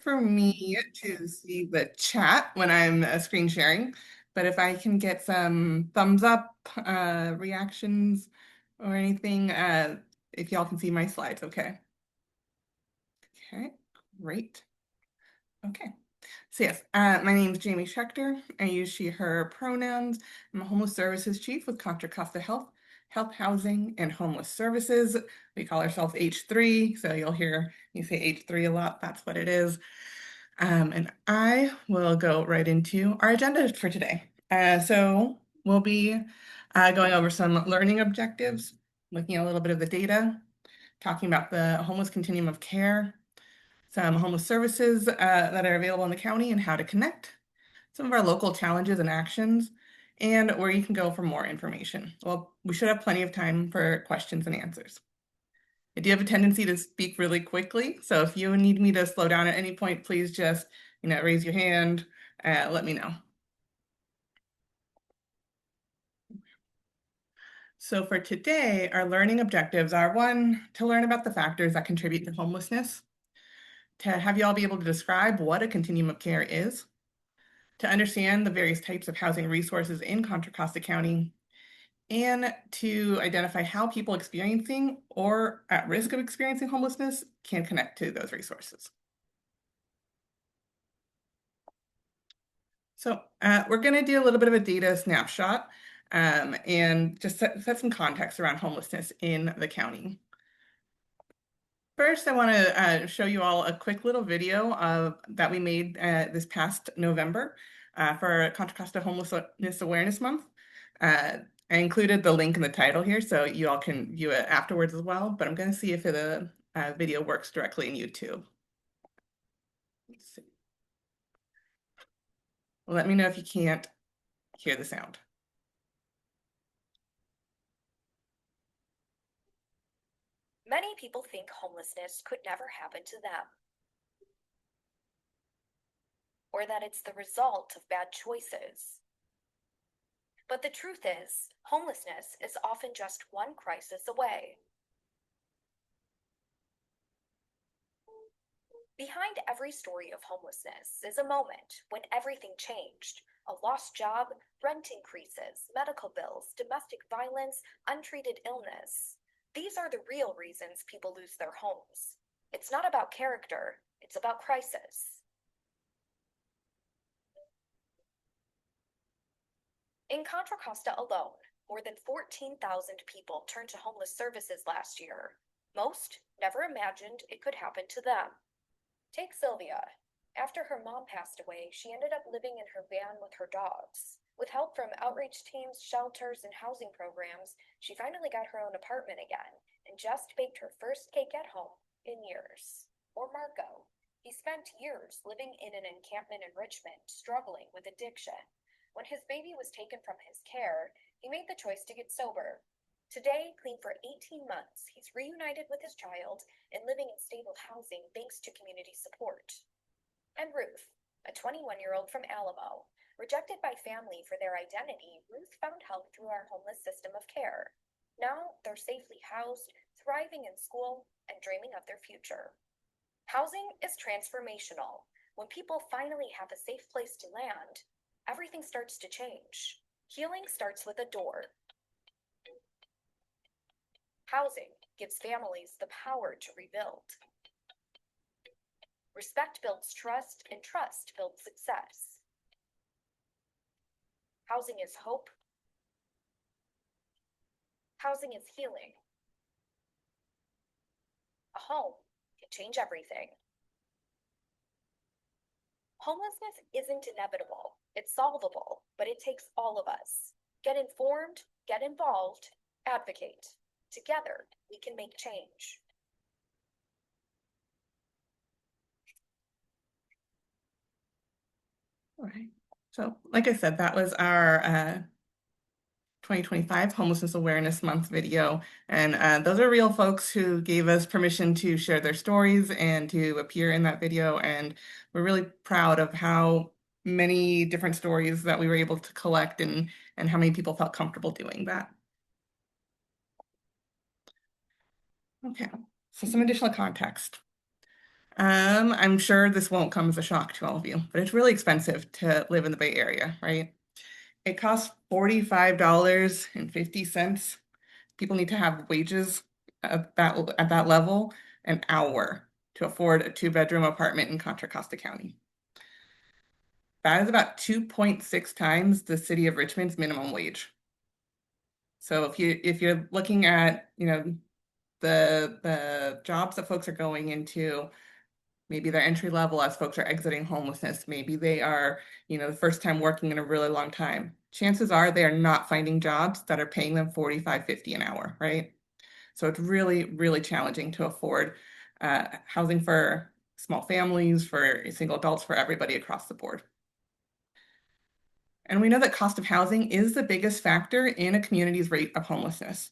for me to see the chat when I'm screen sharing, but if I can get some thumbs up, reactions, or anything, if y'all can see my slides, okay? Okay, great. Okay. So yes, my name is Jamie Schecter. I use she, her pronouns. I'm a homeless services chief with Contra Costa Health, Health Housing and Homeless Services. We call ourselves H3, so you'll hear me say H3 a lot. That's what it is. And I will go right into our agenda for today. So we'll be going over some learning objectives, looking at a little bit of the data, talking about the homeless continuum of care, some homeless services that are available in the county and how to connect, some of our local challenges and actions, and where you can go for more information. Well, we should have plenty of time for questions and answers. I do have a tendency to speak really quickly, so if you need me to slow down at any point, please just, raise your hand, let me know. So for today, our learning objectives are one, to learn about the factors that contribute to homelessness, to have you all be able to describe what a continuum of care is, to understand the various types of housing resources in Contra Costa County, and to identify how people experiencing or at risk of experiencing homelessness can connect to those resources. So we're going to do a little bit of a data snapshot and just set some context around homelessness in the county. First, I want to show you all a quick little video that we made this past November for Contra Costa Homelessness Awareness Month. I included the link in the title here, so you all can view it afterwards as well, but I'm going to see if the video works directly in YouTube. Let's see. Let me know if you can't hear the sound. Many people think homelessness could never happen to them, or that it's the result of bad choices. But the truth is, homelessness is often just one crisis away. Behind every story of homelessness is a moment when everything changed. A lost job, rent increases, medical bills, domestic violence, untreated illness. These are the real reasons people lose their homes. It's not about character, it's about crisis. In Contra Costa alone, more than 14,000 people turned to homeless services last year. Most never imagined it could happen to them. Take Sylvia. After her mom passed away, she ended up living in her van with her dogs. With help from outreach teams, shelters, and housing programs, she finally got her own apartment again and just baked her first cake at home in years. Or Marco. He spent years living in an encampment in Richmond, struggling with addiction. When his baby was taken from his care, he made the choice to get sober. Today, clean for 18 months, he's reunited with his child and living in stable housing thanks to community support. And Ruth, a 21-year-old from Alamo. Rejected by family for their identity, Ruth found help through our homeless system of care. Now they're safely housed, thriving in school, and dreaming of their future. Housing is transformational. When people finally have a safe place to land, everything starts to change. Healing starts with a door. Housing gives families the power to rebuild. Respect builds trust, and trust builds success. Housing is hope. Housing is healing. A home can change everything. Homelessness isn't inevitable. It's solvable, but it takes all of us. Get informed, get involved, advocate. Together, we can make change. All right. So like I said, that was our 2025 Homelessness Awareness Month video. And those are real folks who gave us permission to share their stories and to appear in that video. And we're really proud of how many different stories that we were able to collect and how many people felt comfortable doing that. Okay, so some additional context. I'm sure this won't come as a shock to all of you, but it's really expensive to live in the Bay Area, right? It costs $45.50. People need to have wages at that level an hour to afford a two-bedroom apartment in Contra Costa County. That is about 2.6 times the city of Richmond's minimum wage. So if you're looking at, the jobs that folks are going into, maybe they're entry level as folks are exiting homelessness, maybe they are, the first time working in a really long time. Chances are they are not finding jobs that are paying them 45, 50 an hour, right? So it's really, really challenging to afford housing for small families, for single adults, for everybody across the board. And we know that cost of housing is the biggest factor in a community's rate of homelessness.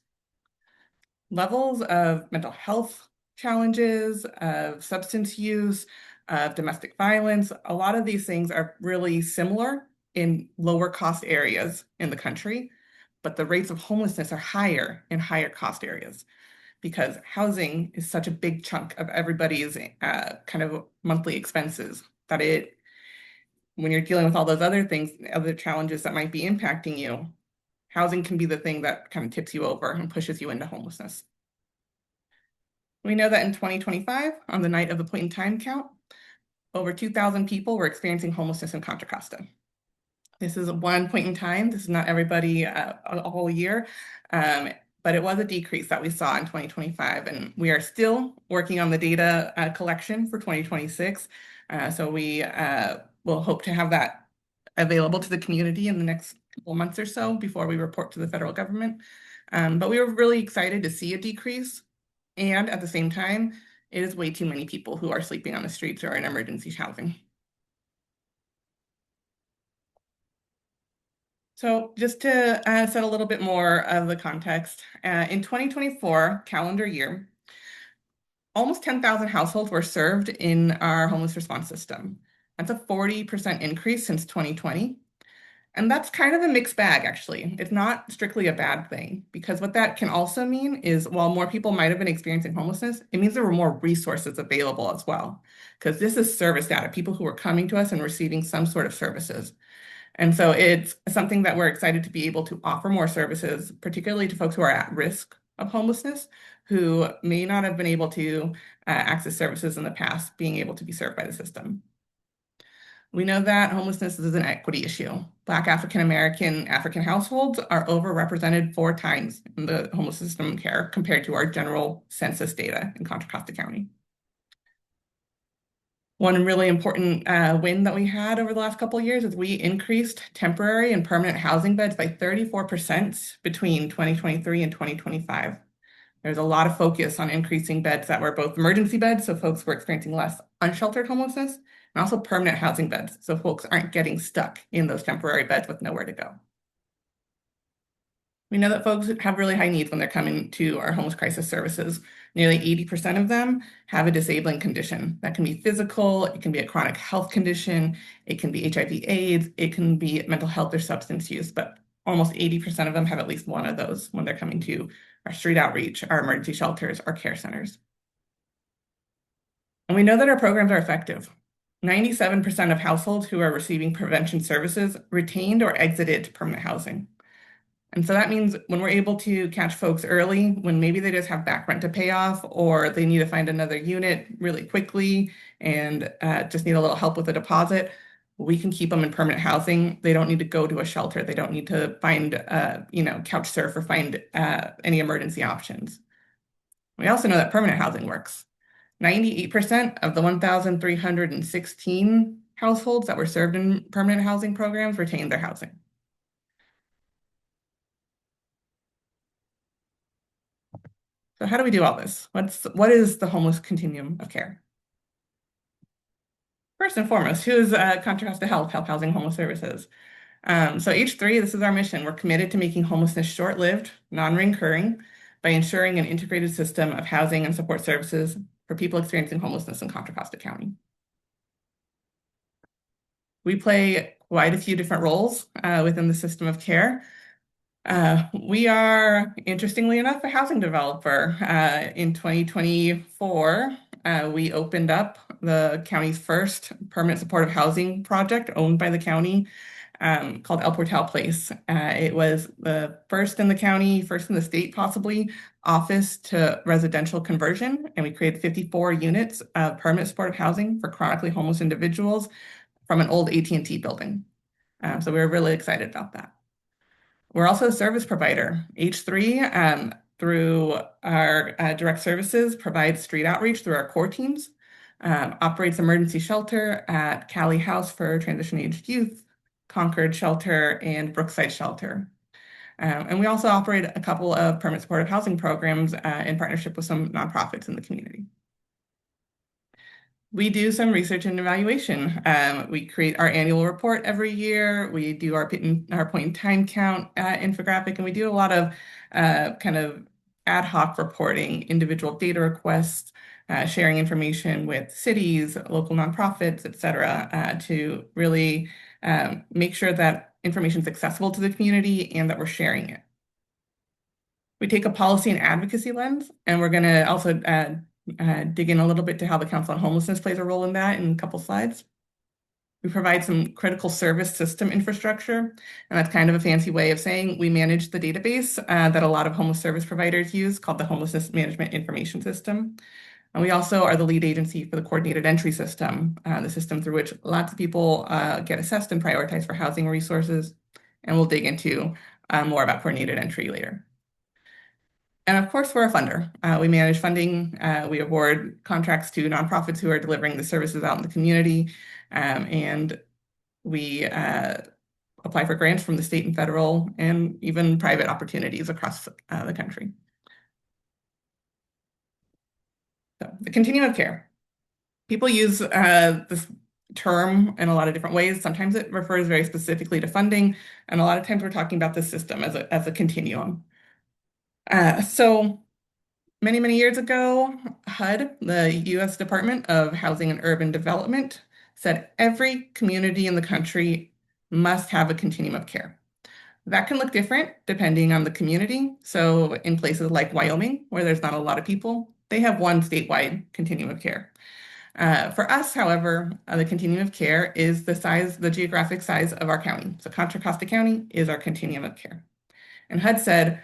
Levels of mental health challenges, of substance use, of domestic violence, a lot of these things are really similar in lower cost areas in the country, but the rates of homelessness are higher in higher cost areas because housing is such a big chunk of everybody's kind of monthly expenses that when you're dealing with all those other things, other challenges that might be impacting you, housing can be the thing that kind of tips you over and pushes you into homelessness. We know that in 2025, on the night of the point in time count, over 2,000 people were experiencing homelessness in Contra Costa. This is one point in time. This is not everybody all year, um, but it was a decrease that we saw in 2025, and we are still working on the data collection for 2026. So we will hope to have that available to the community in the next couple months or so before we report to the federal government. But we were really excited to see a decrease, and at the same time, it is way too many people who are sleeping on the streets or in emergency housing. So just to set a little bit more of the context, in 2024 calendar year, almost 10,000 households were served in our homeless response system. That's a 40% increase since 2020. And that's kind of a mixed bag, actually. It's not strictly a bad thing, because what that can also mean is while more people might have been experiencing homelessness, it means there were more resources available as well. Because this is service data, people who are coming to us and receiving some sort of services. And so it's something that we're excited to be able to offer more services, particularly to folks who are at risk of homelessness, who may not have been able to access services in the past, being able to be served by the system. We know that homelessness is an equity issue. Black African American African households are overrepresented 4 times in the homeless system care compared to our general census data in Contra Costa County. One really important win that we had over the last couple of years is we increased temporary and permanent housing beds by 34% between 2023 and 2025. There's a lot of focus on increasing beds that were both emergency beds, so folks were experiencing less unsheltered homelessness, and also permanent housing beds, so folks aren't getting stuck in those temporary beds with nowhere to go. We know that folks have really high needs when they're coming to our homeless crisis services. Nearly 80% of them have a disabling condition. That can be physical, it can be a chronic health condition, it can be HIV/AIDS, it can be mental health or substance use, but almost 80% of them have at least one of those when they're coming to our street outreach, our emergency shelters, our care centers. And we know that our programs are effective. 97% of households who are receiving prevention services retained or exited permanent housing. And so that means when we're able to catch folks early, when maybe they just have back rent to pay off, or they need to find another unit really quickly and just need a little help with a deposit, we can keep them in permanent housing. They don't need to go to a shelter. They don't need to find, couch surf or find any emergency options. We also know that permanent housing works. 98% of the 1,316 households that were served in permanent housing programs retained their housing. So how do we do all this? What is the homeless continuum of care? First and foremost, who is Contra Costa Health, Health Housing Homeless Services? So H3, this is our mission. We're committed to making homelessness short-lived, non-recurring, by ensuring an integrated system of housing and support services for people experiencing homelessness in Contra Costa County. We play quite a few different roles within the system of care. We are, interestingly enough, a housing developer. In 2024, we opened up the county's first permanent supportive housing project owned by the county called El Portal Place. It was the first in the county, first in the state possibly, office to residential conversion, and we created 54 units of permanent supportive housing for chronically homeless individuals from an old AT&T building. So we were really excited about that. We're also a service provider. H3, through our direct services, provides street outreach through our core teams, operates emergency shelter at Cali House for transition-aged youth, Concord Shelter, and Brookside Shelter. And we also operate a couple of permanent supportive housing programs in partnership with some nonprofits in the community. We do some research and evaluation. We create our annual report every year. We do our point in time count infographic, and we do a lot of kind of ad hoc reporting, individual data requests, sharing information with cities, local nonprofits, et cetera, to really make sure that information is accessible to the community and that we're sharing it. We take a policy and advocacy lens, and we're going to also dig in a little bit to how the Council on Homelessness plays a role in that in a couple slides. We provide some critical service system infrastructure, and that's kind of a fancy way of saying we manage the database that a lot of homeless service providers use called the Homelessness Management Information System. And we also are the lead agency for the coordinated entry system, the system through which lots of people get assessed and prioritized for housing resources. And we'll dig into more about coordinated entry later. And of course, we're a funder. We manage funding. We award contracts to nonprofits who are delivering the services out in the community. And we apply for grants from the state and federal and even private opportunities across the country. So the continuum of care. People use this term in a lot of different ways. Sometimes it refers very specifically to funding, and a lot of times we're talking about the system as a continuum. So many, many years ago, HUD, the U.S. Department of Housing and Urban Development, said every community in the country must have a continuum of care. That can look different depending on the community. So in places like Wyoming, where there's not a lot of people, they have one statewide continuum of care. For us, however, the continuum of care is the geographic size of our county. So Contra Costa County is our continuum of care. And HUD said,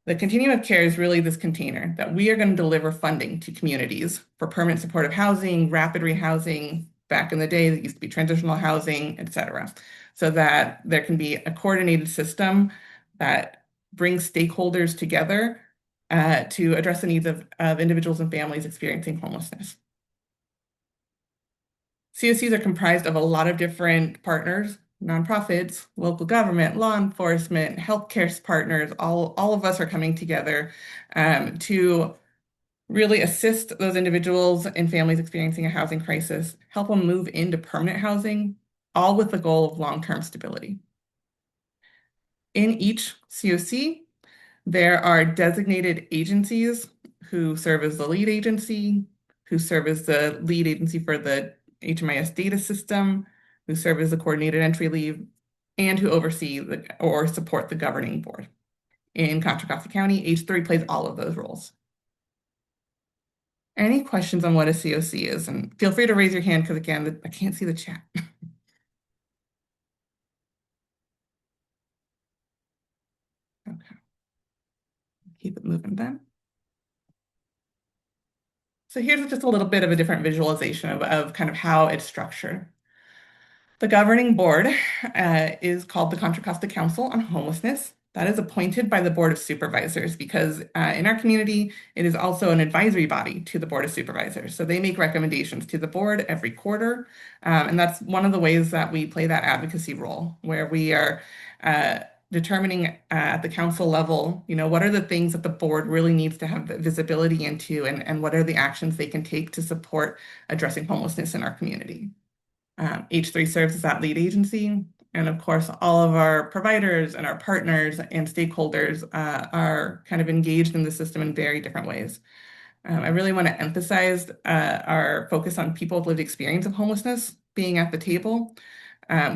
the continuum of care is really this container that we are going to deliver funding to communities for permanent supportive housing, rapid rehousing, back in the day that used to be transitional housing, et cetera, so that there can be a coordinated system that brings stakeholders together to address the needs of individuals and families experiencing homelessness. COCs are comprised of a lot of different partners, nonprofits, local government, law enforcement, healthcare partners. All of us are coming together to really assist those individuals and families experiencing a housing crisis, help them move into permanent housing, all with the goal of long-term stability. In each COC, there are designated agencies who serve as the lead agency, who serve as the lead agency for the HMIS data system, who serve as the coordinated entry lead, and who oversee or support the governing board. In Contra Costa County, H3 plays all of those roles. Any questions on what a COC is? And feel free to raise your hand because again, I can't see the chat. Okay. Keep it moving then. So here's just a little bit of a different visualization of kind of how it's structured. The governing board is called the Contra Costa Council on Homelessness. That is appointed by the Board of Supervisors because in our community, it is also an advisory body to the Board of Supervisors. So they make recommendations to the board every quarter. And that's one of the ways that we play that advocacy role, where we are determining at the council level, what are the things that the board really needs to have visibility into and what are the actions they can take to support addressing homelessness in our community. H3 serves as that lead agency. And of course, all of our providers and our partners and stakeholders are kind of engaged in the system in very different ways. I really want to emphasize our focus on people with lived experience of homelessness being at the table.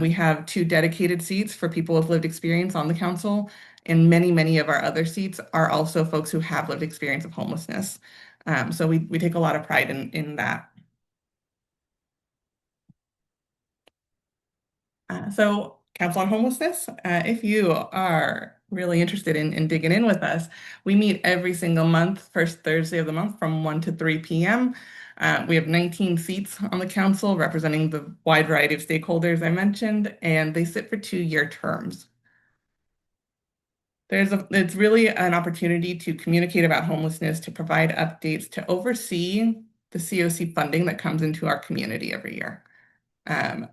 We have 2 dedicated seats for people with lived experience on the council, and many, many of our other seats are also folks who have lived experience of homelessness. So we take a lot of pride in that. So Council on Homelessness, if you are really interested in digging in with us, we meet every single month, first Thursday of the month from 1 to 3 p.m. We have 19 seats on the council representing the wide variety of stakeholders I mentioned, and they sit for 2-year terms. It's really an opportunity to communicate about homelessness, to provide updates, to oversee the COC funding that comes into our community every year. Um,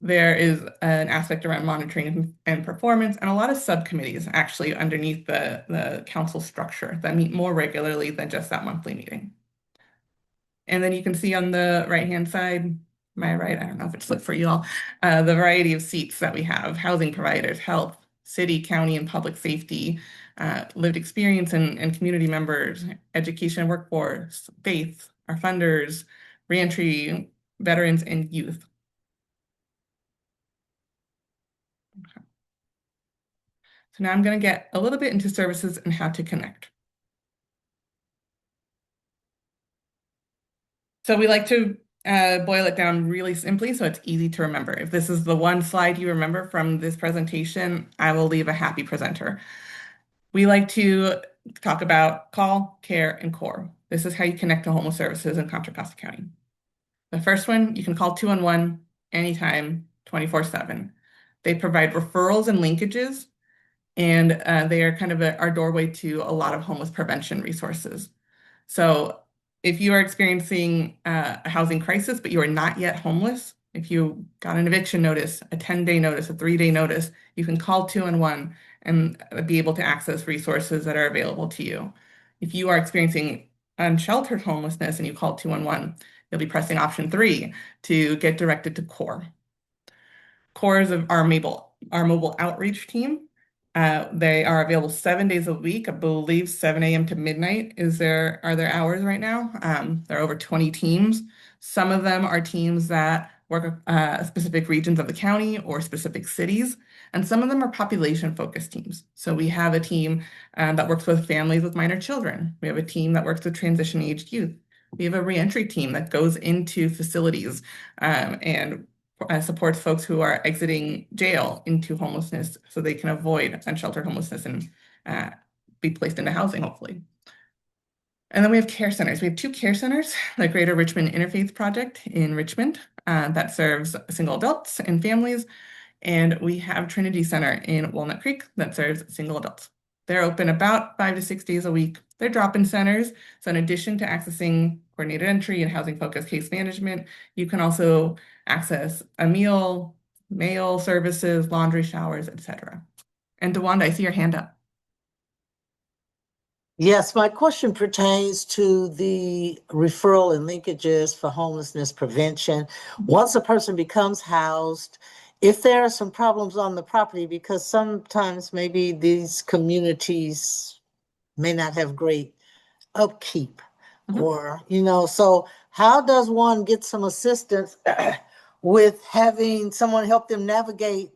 there is an aspect around monitoring and performance, and a lot of subcommittees actually underneath the council structure that meet more regularly than just that monthly meeting. And then you can see on the right-hand side, my right, I don't know if it's lit for you all, the variety of seats that we have: housing providers, health, city, county, and public safety, lived experience and community members, education and workforce, faith, our funders, reentry, veterans, and youth. So now I'm going to get a little bit into services and how to connect. So we like to boil it down really simply so it's easy to remember. If this is the one slide you remember from this presentation, I will leave a happy presenter. We like to talk about call, care, and core. This is how you connect to homeless services in Contra Costa County. The first one, you can call 211 anytime, 24/7. They provide referrals and linkages, and they are kind of our doorway to a lot of homeless prevention resources. So if you are experiencing a housing crisis, but you are not yet homeless, if you got an eviction notice, a 10-day notice, a 3-day notice, you can call 211 and be able to access resources that are available to you. If you are experiencing unsheltered homelessness and you call 211, you'll be pressing option 3 to get directed to CORE. CORE is our mobile outreach team. They are available 7 days a week. I believe 7 a.m. to midnight are their hours right now. There are over 20 teams. Some of them are teams that work specific regions of the county or specific cities, and some of them are population-focused teams. So we have a team that works with families with minor children. We have a team that works with transition-aged youth. We have a reentry team that goes into facilities and supports folks who are exiting jail into homelessness so they can avoid unsheltered homelessness and uh, be placed into housing, hopefully. And then we have care centers. We have 2 care centers, the Greater Richmond Interfaith Project in Richmond that serves single adults and families. And we have Trinity Center in Walnut Creek that serves single adults. They're open about 5 to 6 days a week. They're drop-in centers. So in addition to accessing coordinated entry and housing-focused case management, you can also access a meal, mail services, laundry, showers, etc. And DeWanda, I see your hand up. Yes, my question pertains to the referral and linkages for homelessness prevention. Once a person becomes housed, if there are some problems on the property, because sometimes maybe these communities may not have great upkeep or, so how does one get some assistance with having someone help them navigate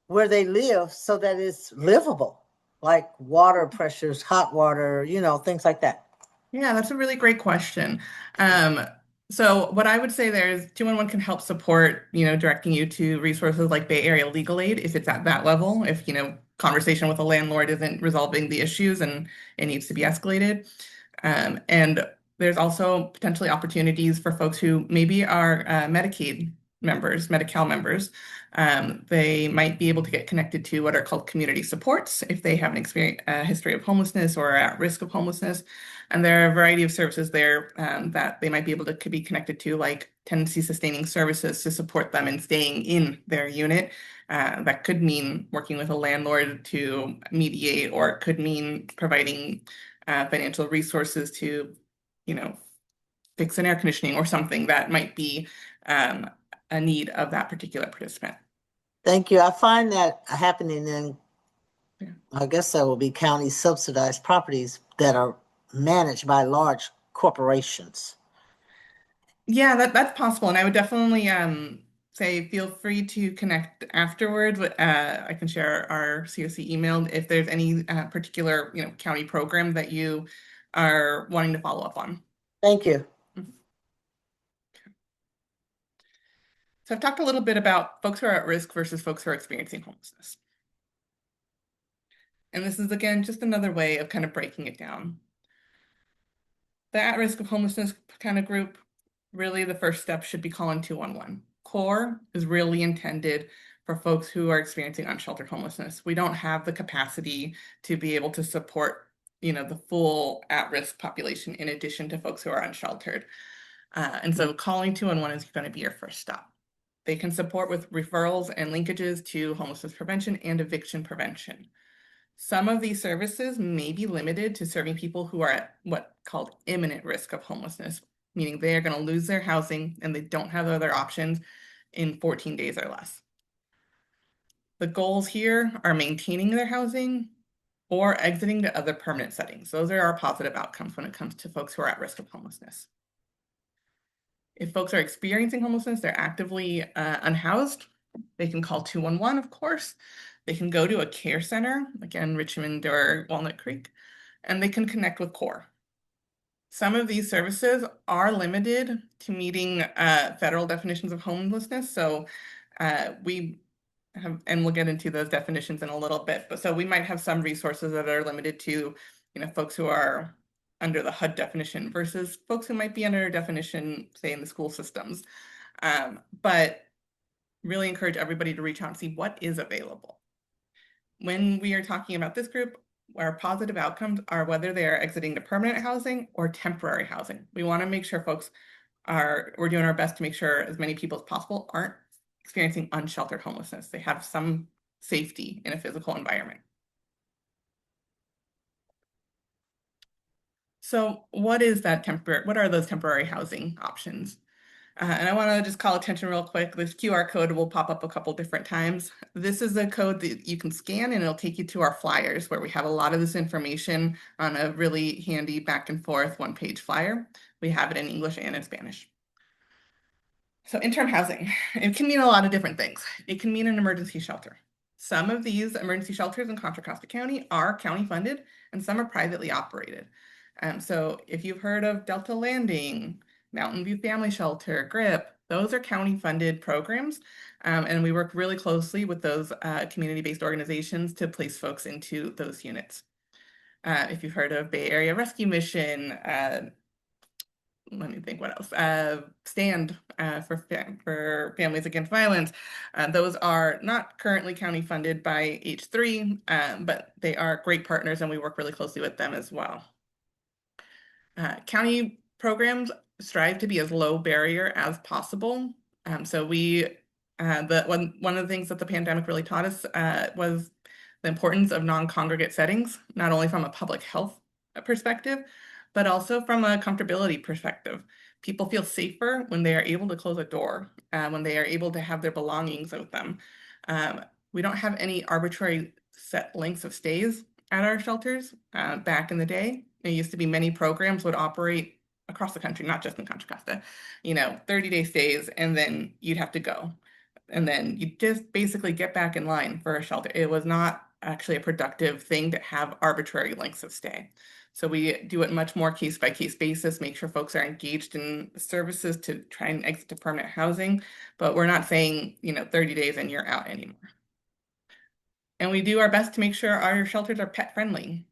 where they live so that it's livable, like water pressures, hot water, things like that? Yeah, that's a really great question. Um, so what I would say there is 211 can help support, directing you to resources like Bay Area Legal Aid if it's at that level, if, conversation with a landlord isn't resolving the issues and it needs to be escalated. And there's also potentially opportunities for folks who maybe are Medicaid members, Medi-Cal members. They might be able to get connected to what are called community supports if they have an experience, a history of homelessness or are at risk of homelessness. And there are a variety of services there that they might be able to be connected to, like tenancy sustaining services to support them in staying in their unit. That could mean working with a landlord to mediate, or it could mean providing financial resources to, fix an air conditioning or something that might be a need of that particular participant. Thank you. I find that happening in, Yeah. I guess that will be county subsidized properties that are managed by large corporations. Yeah, that's possible. And I would definitely say feel free to connect afterwards. I can share our COC email if there's any particular, county program that you are wanting to follow up on. Thank you. So I've talked a little bit about folks who are at risk versus folks who are experiencing homelessness. And this is, again, just another way of kind of breaking it down. The at-risk of homelessness kind of group, really the first step should be calling 211. CORE is really intended for folks who are experiencing unsheltered homelessness. We don't have the capacity to be able to support, the full at-risk population in addition to folks who are unsheltered. And so calling 211 is going to be your first stop. They can support with referrals and linkages to homelessness prevention and eviction prevention. Some of these services may be limited to serving people who are at what called imminent risk of homelessness, meaning they are going to lose their housing and they don't have other options in 14 days or less. The goals here are maintaining their housing or exiting to other permanent settings. Those are our positive outcomes when it comes to folks who are at risk of homelessness. If folks are experiencing homelessness, they're actively unhoused, they can call 211, of course. They can go to a care center, again, Richmond or Walnut Creek, and they can connect with CORE. Some of these services are limited to meeting federal definitions of homelessness. So we have, and we'll get into those definitions in a little bit, but so we might have some resources that are limited to, folks who are under the HUD definition versus folks who might be under a definition, say in the school systems. But really encourage everybody to reach out and see what is available. When we are talking about this group, our positive outcomes are whether they are exiting to permanent housing or temporary housing. We want to make sure we're doing our best to make sure as many people as possible aren't experiencing unsheltered homelessness. They have some safety in a physical environment. So what are those temporary housing options? And I want to just call attention real quick. This QR code will pop up a couple different times. This is a code that you can scan and it'll take you to our flyers where we have a lot of this information on a really handy back and forth one-page flyer. We have it in English and in Spanish. So interim housing, it can mean a lot of different things. It can mean an emergency shelter. Some of these emergency shelters in Contra Costa County are county funded and some are privately operated. So if you've heard of Delta Landing, Mountain View Family Shelter, GRIP, those are county funded programs. And we work really closely with those community-based organizations to place folks into those units. If you've heard of Bay Area Rescue Mission, let me think what else. STAND for Families Against Violence. Those are not currently county funded by H3, but they are great partners and we work really closely with them as well. County programs strive to be as low barrier as possible. So one of the things that the pandemic really taught us was the importance of non-congregate settings, not only from a public health perspective, but also from a comfortability perspective. People feel safer when they are able to close a door, when they are able to have their belongings with them. We don't have any arbitrary set lengths of stays at our shelters. Back in the day, it used to be many programs would operate across the country, not just in Contra Costa, 30-day stays, and then you'd have to go. And then you just basically get back in line for a shelter. It was not actually a productive thing to have arbitrary lengths of stay. So we do it much more case by case basis, make sure folks are engaged in services to try and exit to permanent housing, but we're not saying, 30 days and you're out anymore. And we do our best to make sure our shelters are pet friendly.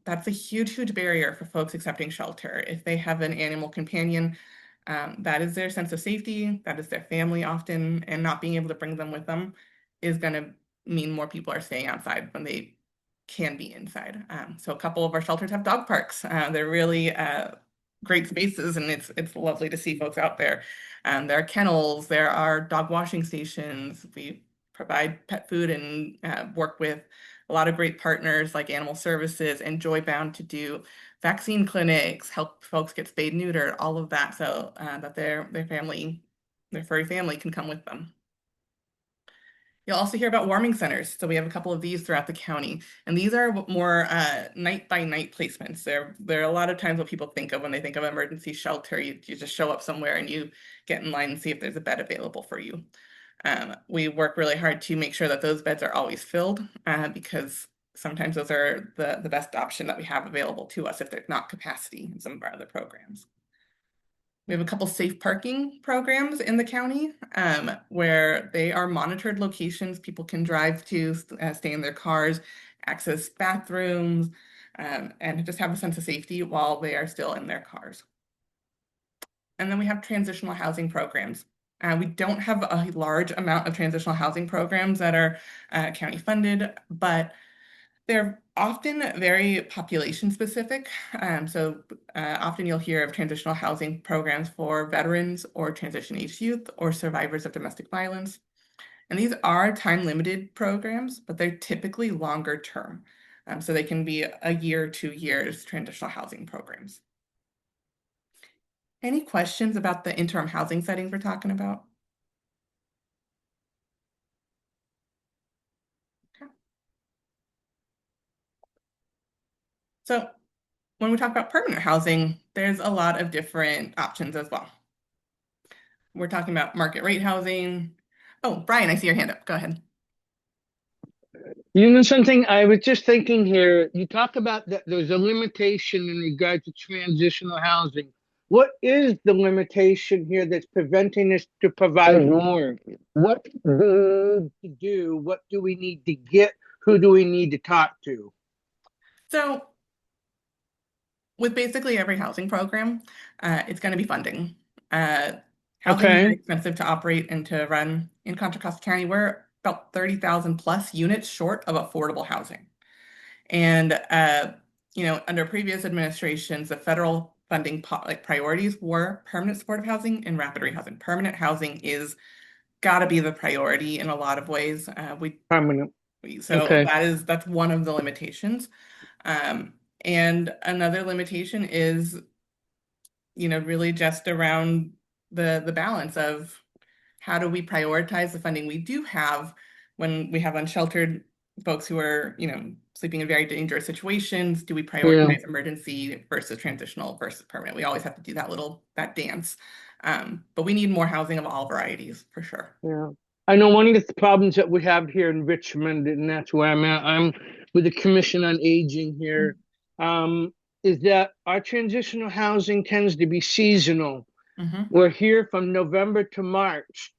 That's a huge barrier for folks accepting shelter. If they have an animal companion, that is their sense of safety, that is their family often, and not being able to bring them with them is going to mean more people are staying outside when they can be inside. So a couple of our shelters have dog parks. They're really great spaces, and it's lovely to see folks out there. There are kennels, there are dog washing stations. We provide pet food and work with a lot of great partners like Animal Services and Joybound to do vaccine clinics, help folks get spayed, neutered, all of that, so that their furry family can come with them. You'll also hear about warming centers. So we have a couple of these throughout the county, and these are more night by night placements. There are a lot of times what people think of when they think of emergency shelter. You just show up somewhere and you get in line and see if there's a bed available for you. We work really hard to make sure that those beds are always filled because sometimes those are the best option that we have available to us if there's not capacity in some of our other programs. We have a couple safe parking programs in the county where they are monitored locations people can drive to, stay in their cars, access bathrooms, and just have a sense of safety while they are still in their cars. And then we have transitional housing programs. We don't have a large amount of transitional housing programs that are county funded, but they're often very population specific. Often you'll hear of transitional housing programs for veterans or transition age youth or survivors of domestic violence. And these are time limited programs, but they're typically longer term. So they can be a year, 2 years transitional housing programs. Any questions about the interim housing settings we're talking about? Okay. So when we talk about permanent housing, there's a lot of different options as well. We're talking about market rate housing. Oh, Brian, I see your hand up. Go ahead. You know something? I was just thinking here. You talk about that there's a limitation in regard to transitional housing. What is the limitation here that's preventing us to provide more? What do we need to do? What do we need to get? Who do we need to talk to? So with basically every housing program, it's going to be funding. Housing is very Okay. expensive to operate and to run in Contra Costa County. We're about 30,000 plus units short of affordable housing. And under previous administrations, the federal funding priorities were permanent supportive housing and rapid rehousing. Permanent housing is got to be the priority in a lot of ways. Permanent. So Okay. that's one of the limitations. And another limitation is, really just around the balance of how do we prioritize the funding we do have when we have unsheltered folks who are, sleeping in very dangerous situations? Do we Yeah. prioritize emergency versus transitional versus permanent? We always have to do that dance. But we need more housing of all varieties for sure. Yeah. I know one of the problems that we have here in Richmond, and that's where I'm at. I'm with the Commission on Aging here. Is that our transitional housing tends to be seasonal. Mm-hmm. We're here from November to March,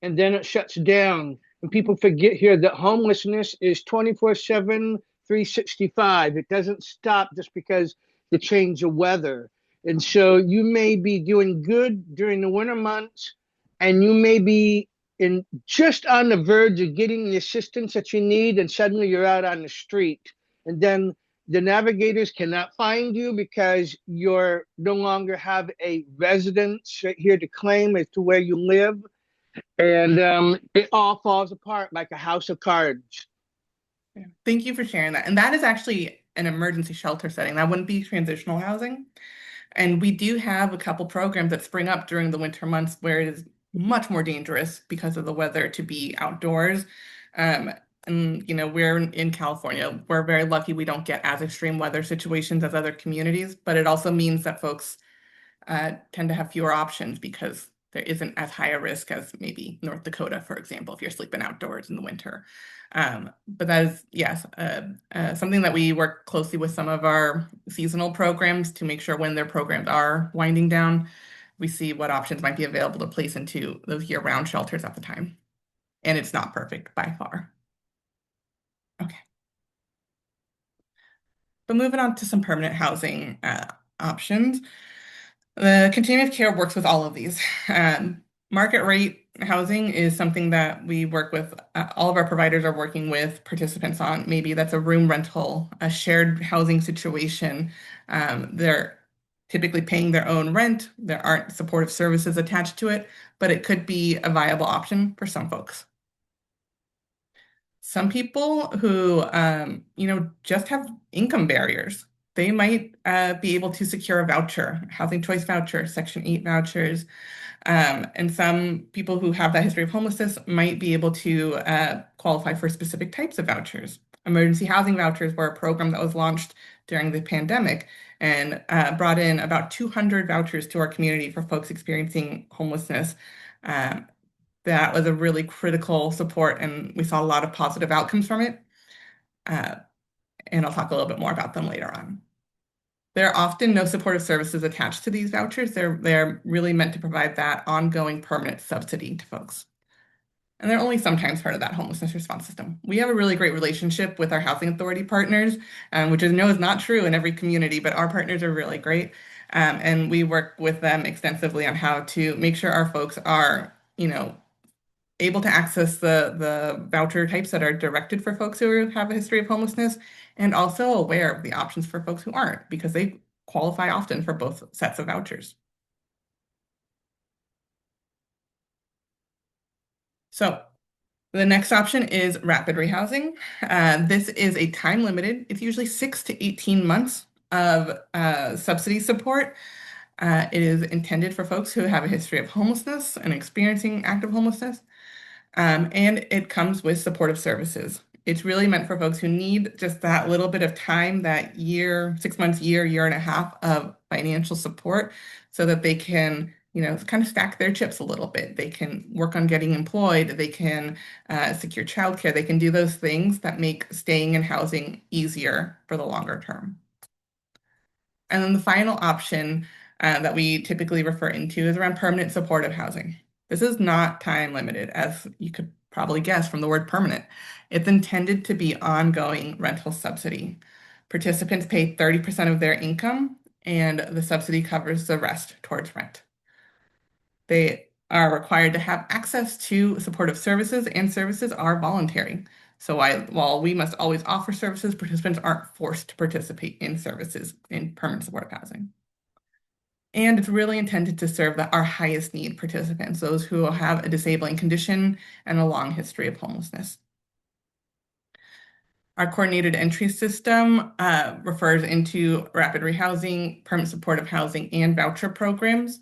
and then it shuts down. And people forget here that homelessness is 24/7, 365. It doesn't stop just because the change of weather. And so you may be doing good during the winter months, and you may be in just on the verge of getting the assistance that you need, and suddenly you're out on the street. And then the navigators cannot find you because you're no longer have a residence right here to claim as to where you live, and it all falls apart like a house of cards. Yeah. Thank you for sharing that. And that is actually an emergency shelter setting. That wouldn't be transitional housing. And we do have a couple programs that spring up during the winter months where it is much more dangerous because of the weather to be outdoors. Um, and we're in California. We're very lucky we don't get as extreme weather situations as other communities, but it also means that folks tend to have fewer options because there isn't as high a risk as maybe North Dakota, for example, if you're sleeping outdoors in the winter. But that is, yes, something that we work closely with some of our seasonal programs to make sure when their programs are winding down, we see what options might be available to place into those year-round shelters at the time. And it's not perfect by far. Okay. But moving on to some permanent housing options. The continuum of care works with all of these. Market rate housing is something that we work with. All of our providers are working with participants on. Maybe that's a room rental, a shared housing situation. They're typically paying their own rent. There aren't supportive services attached to it, but it could be a viable option for some folks. Some people who, just have income barriers. They might be able to secure a voucher, housing choice voucher, Section 8 vouchers. And some people who have that history of homelessness might be able to qualify for specific types of vouchers. Emergency housing vouchers were a program that was launched during the pandemic and brought in about 200 vouchers to our community for folks experiencing homelessness. That was a really critical support, and we saw a lot of positive outcomes from it. Uh, and I'll talk a little bit more about them later on. There are often no supportive services attached to these vouchers. They're really meant to provide that ongoing permanent subsidy to folks. And they're only sometimes part of that homelessness response system. We have a really great relationship with our housing authority partners, which I know is not true in every community, but our partners are really great. And we work with them extensively on how to make sure our folks are, able to access the voucher types that are directed for folks who have a history of homelessness, and also aware of the options for folks who aren't, because they qualify often for both sets of vouchers. So the next option is rapid rehousing. This is a time limited, it's usually 6 to 18 months of subsidy support. It is intended for folks who have a history of homelessness and experiencing active homelessness. And it comes with supportive services. It's really meant for folks who need just that little bit of time, that year, 6 months, year and a half of financial support so that they can, kind of stack their chips a little bit. They can work on getting employed. They can secure childcare. They can do those things that make staying in housing easier for the longer term. And then the final option that we typically refer into is around permanent supportive housing. This is not time limited, as you could probably guess from the word permanent. It's intended to be ongoing rental subsidy. Participants pay 30% of their income, and the subsidy covers the rest towards rent. They are required to have access to supportive services, and services are voluntary. So while we must always offer services, participants aren't forced to participate in services in permanent supportive housing. And it's really intended to serve our highest need participants, those who have a disabling condition and a long history of homelessness. Our coordinated entry system refers into rapid rehousing, permanent supportive housing, and voucher programs.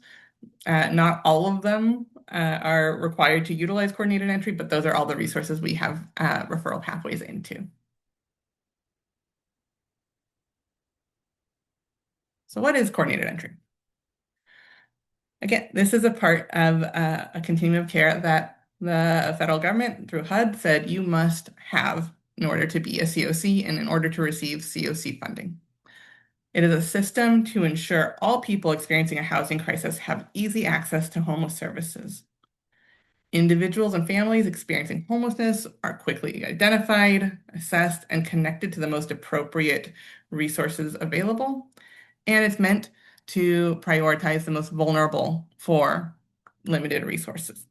Not all of them are required to utilize coordinated entry, but those are all the resources we have referral pathways into. So what is coordinated entry? Again, this is a part of a continuum of care that the federal government, through HUD, said you must have in order to be a COC and in order to receive COC funding. It is a system to ensure all people experiencing a housing crisis have easy access to homeless services. Individuals and families experiencing homelessness are quickly identified, assessed, and connected to the most appropriate resources available. And it's meant to prioritize the most vulnerable for limited resources.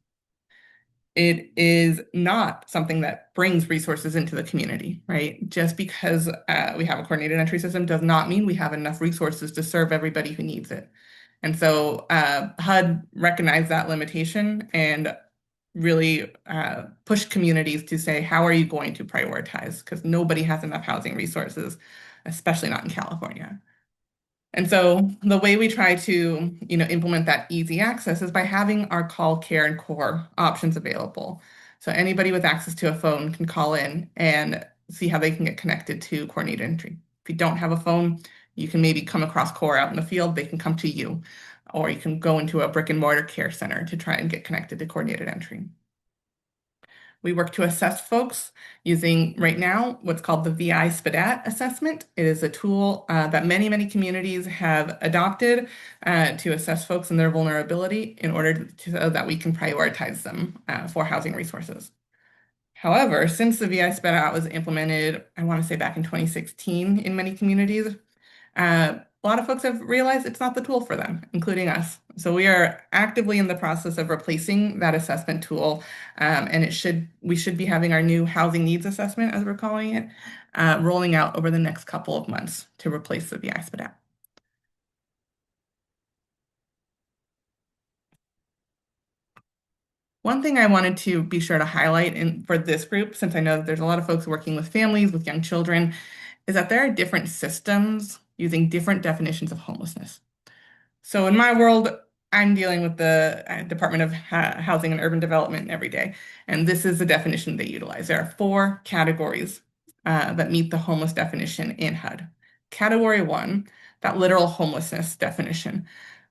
It is not something that brings resources into the community, right? Just because we have a coordinated entry system does not mean we have enough resources to serve everybody who needs it. And so HUD recognized that limitation and really push communities to say, how are you going to prioritize? Because nobody has enough housing resources, especially not in California. And so the way we try to, implement that easy access is by having our call, care, and core options available. So anybody with access to a phone can call in and see how they can get connected to coordinated entry. If you don't have a phone, you can maybe come across core out in the field, they can come to you, or you can go into a brick and mortar care center to try and get connected to coordinated entry. We work to assess folks using, right now, what's called the VI SPDAT assessment. It is a tool that many, many communities have adopted to assess folks and their vulnerability in order so that we can prioritize them for housing resources. However, since the VI SPDAT was implemented, I want to say back in 2016 in many communities, a lot of folks have realized it's not the tool for them, including us. So we are actively in the process of replacing that assessment tool, and we should be having our new housing needs assessment, as we're calling it, rolling out over the next couple of months to replace the VI SPDAT. One thing I wanted to be sure to highlight for this group, since I know that there's a lot of folks working with families, with young children, is that there are different systems using different definitions of homelessness. So in my world, I'm dealing with the Department of Housing and Urban Development every day, and this is the definition they utilize. There are 4 categories that meet the homeless definition in HUD. Category 1, that literal homelessness definition.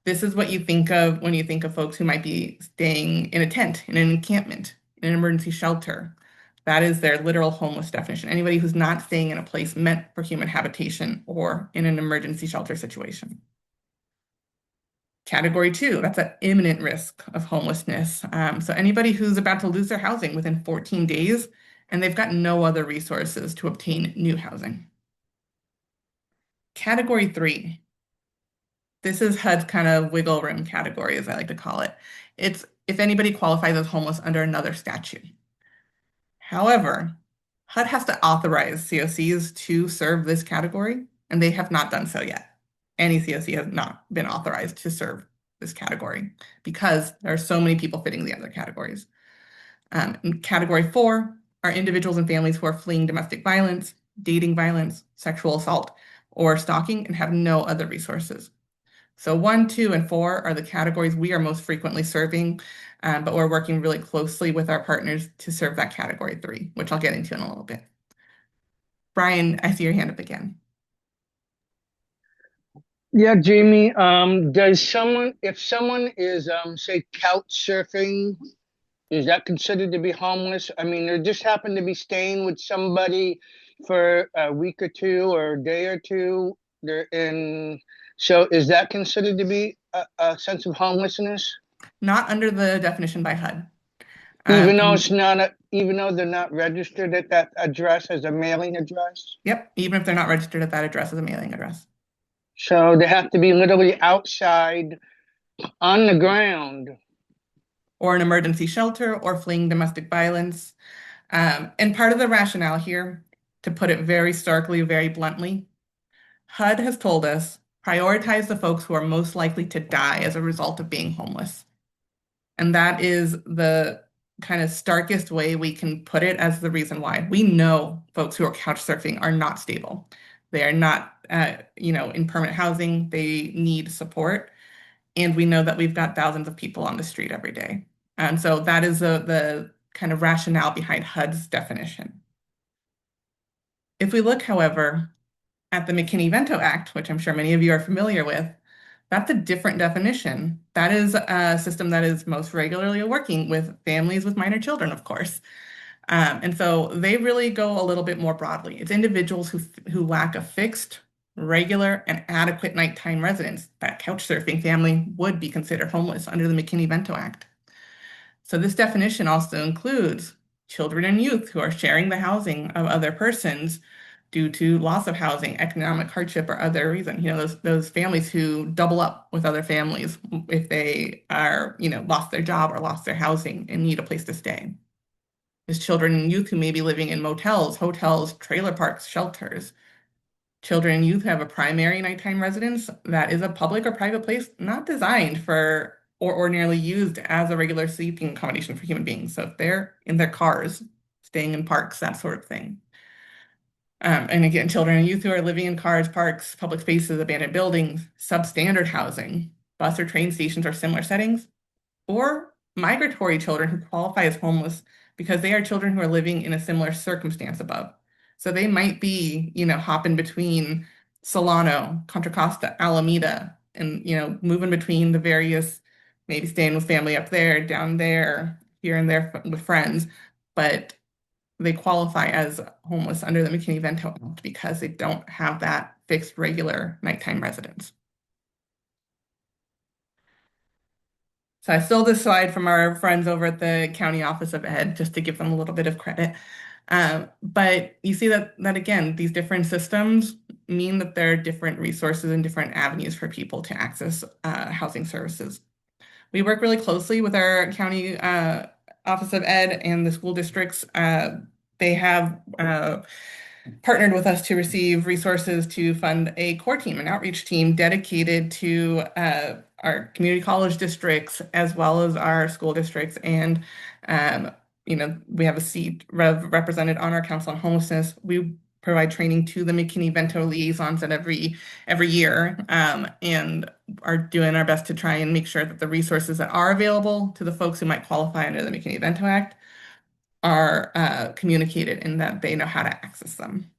This is what you think of when you think of folks who might be staying in a tent, in an encampment, in an emergency shelter, That is their literal homeless definition. Anybody who's not staying in a place meant for human habitation or in an emergency shelter situation. Category 2, that's an imminent risk of homelessness. So anybody who's about to lose their housing within 14 days and they've got no other resources to obtain new housing. Category 3, this is HUD's kind of wiggle room category, as I like to call it. It's if anybody qualifies as homeless under another statute. However, HUD has to authorize COCs to serve this category, and they have not done so yet. Any COC has not been authorized to serve this category because there are so many people fitting the other categories. In category 4 are individuals and families who are fleeing domestic violence, dating violence, sexual assault, or stalking and have no other resources. So 1, 2, and 4 are the categories we are most frequently serving, but we're working really closely with our partners to serve that category 3, which I'll get into in a little bit. Brian, I see your hand up again. Yeah, Jamie, if someone is, say, couch surfing, is that considered to be homeless? I mean, they just happen to be staying with somebody for a week or two or a day or two. So is that considered to be a sense of homelessness? Not under the definition by HUD. Even though even though they're not registered at that address as a mailing address? Yep, even if they're not registered at that address as a mailing address. So they have to be literally outside on the ground. Or an emergency shelter or fleeing domestic violence. And part of the rationale here, to put it very starkly, very bluntly, HUD has told us prioritize the folks who are most likely to die as a result of being homeless. And that is the kind of starkest way we can put it as the reason why. We know folks who are couch surfing are not stable. They are not, in permanent housing. They need support. And we know that we've got thousands of people on the street every day. And so that is the kind of rationale behind HUD's definition. If we look, however, at the McKinney-Vento Act, which I'm sure many of you are familiar with, that's a different definition. That is a system that is most regularly working with families with minor children, of course. And so they really go a little bit more broadly. It's individuals who lack a fixed, regular, and adequate nighttime residence. That couch surfing family would be considered homeless under the McKinney-Vento Act. So this definition also includes children and youth who are sharing the housing of other persons due to loss of housing, economic hardship, or other reason. Those families who double up with other families if they are, lost their job or lost their housing and need a place to stay. There's children and youth who may be living in motels, hotels, trailer parks, shelters. Children and youth have a primary nighttime residence that is a public or private place not designed for or ordinarily used as a regular sleeping accommodation for human beings. So if they're in their cars, staying in parks, that sort of thing. And again, children and youth who are living in cars, parks, public spaces, abandoned buildings, substandard housing, bus or train stations or similar settings, or migratory children who qualify as homeless because they are children who are living in a similar circumstance above. So they might be, hopping between Solano, Contra Costa, Alameda, and, moving between the various, maybe staying with family up there, down there, here and there with friends. But they qualify as homeless under the McKinney-Vento Act because they don't have that fixed regular nighttime residence. So I stole this slide from our friends over at the County Office of Ed just to give them a little bit of credit. But you see that again, these different systems mean that there are different resources and different avenues for people to access housing services. We work really closely with our County Office of Ed and the school districts. They have partnered with us to receive resources to fund a core team, an outreach team dedicated to our community college districts as well as our school districts. And, we have a seat represented on our Council on Homelessness. We provide training to the McKinney-Vento liaisons at every year, and are doing our best to try and make sure that the resources that are available to the folks who might qualify under the McKinney-Vento Act are communicated and that they know how to access them.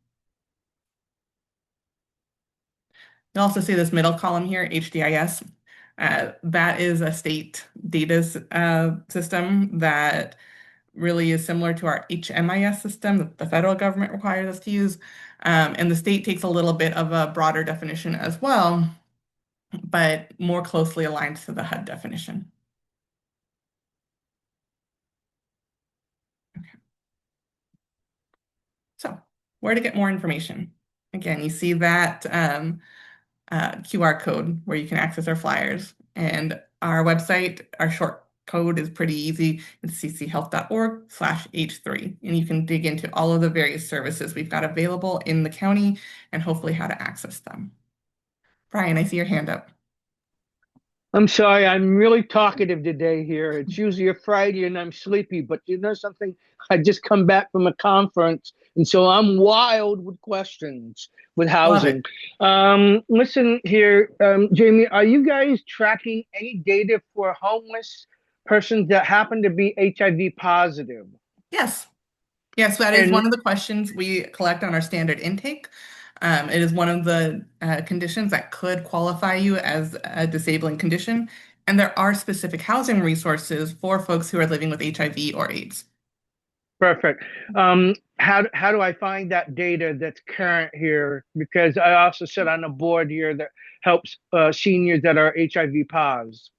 You also see this middle column here, HDIS. That is a state data system that really is similar to our HMIS system that the federal government requires us to use. And the state takes a little bit of a broader definition as well, but more closely aligned to the HUD definition. Okay. So where to get more information? Again, you see that QR code where you can access our flyers. And our website, our short code is pretty easy. It's cchealth.org/H3. And you can dig into all of the various services we've got available in the county and hopefully how to access them. Brian, I see your hand up. I'm sorry, I'm really talkative today here. It's usually a Friday and I'm sleepy, but you know something? I just come back from a conference, and so I'm wild with questions with Love housing. it. Listen here, Jamie, are you guys tracking any data for homeless persons that happen to be HIV positive? Yes. Yes, that is one And of the questions we collect on our standard intake. It is one of the conditions that could qualify you as a disabling condition. And there are specific housing resources for folks who are living with HIV or AIDS. perfect. How do I find that data that's current here? Because I also sit on a board here that helps seniors that are HIV positive.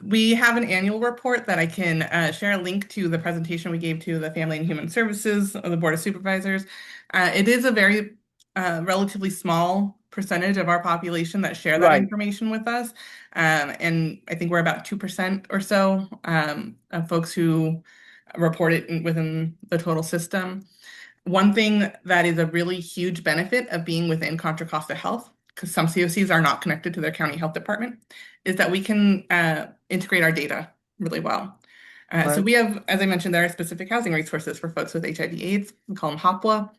We have an annual report that I can share a link to the presentation we gave to the Family and Human Services of the Board of Supervisors. It is a very relatively small percentage of our population that share that Right. information with us. And I think we're about 2% or so of folks who report it within the total system. One thing that is a really huge benefit of being within Contra Costa Health, because some COCs are not connected to their county health department, is that we can integrate our data really well. So Right. we have, as I mentioned, there are specific housing resources for folks with HIV/AIDS. We call them HOPWA.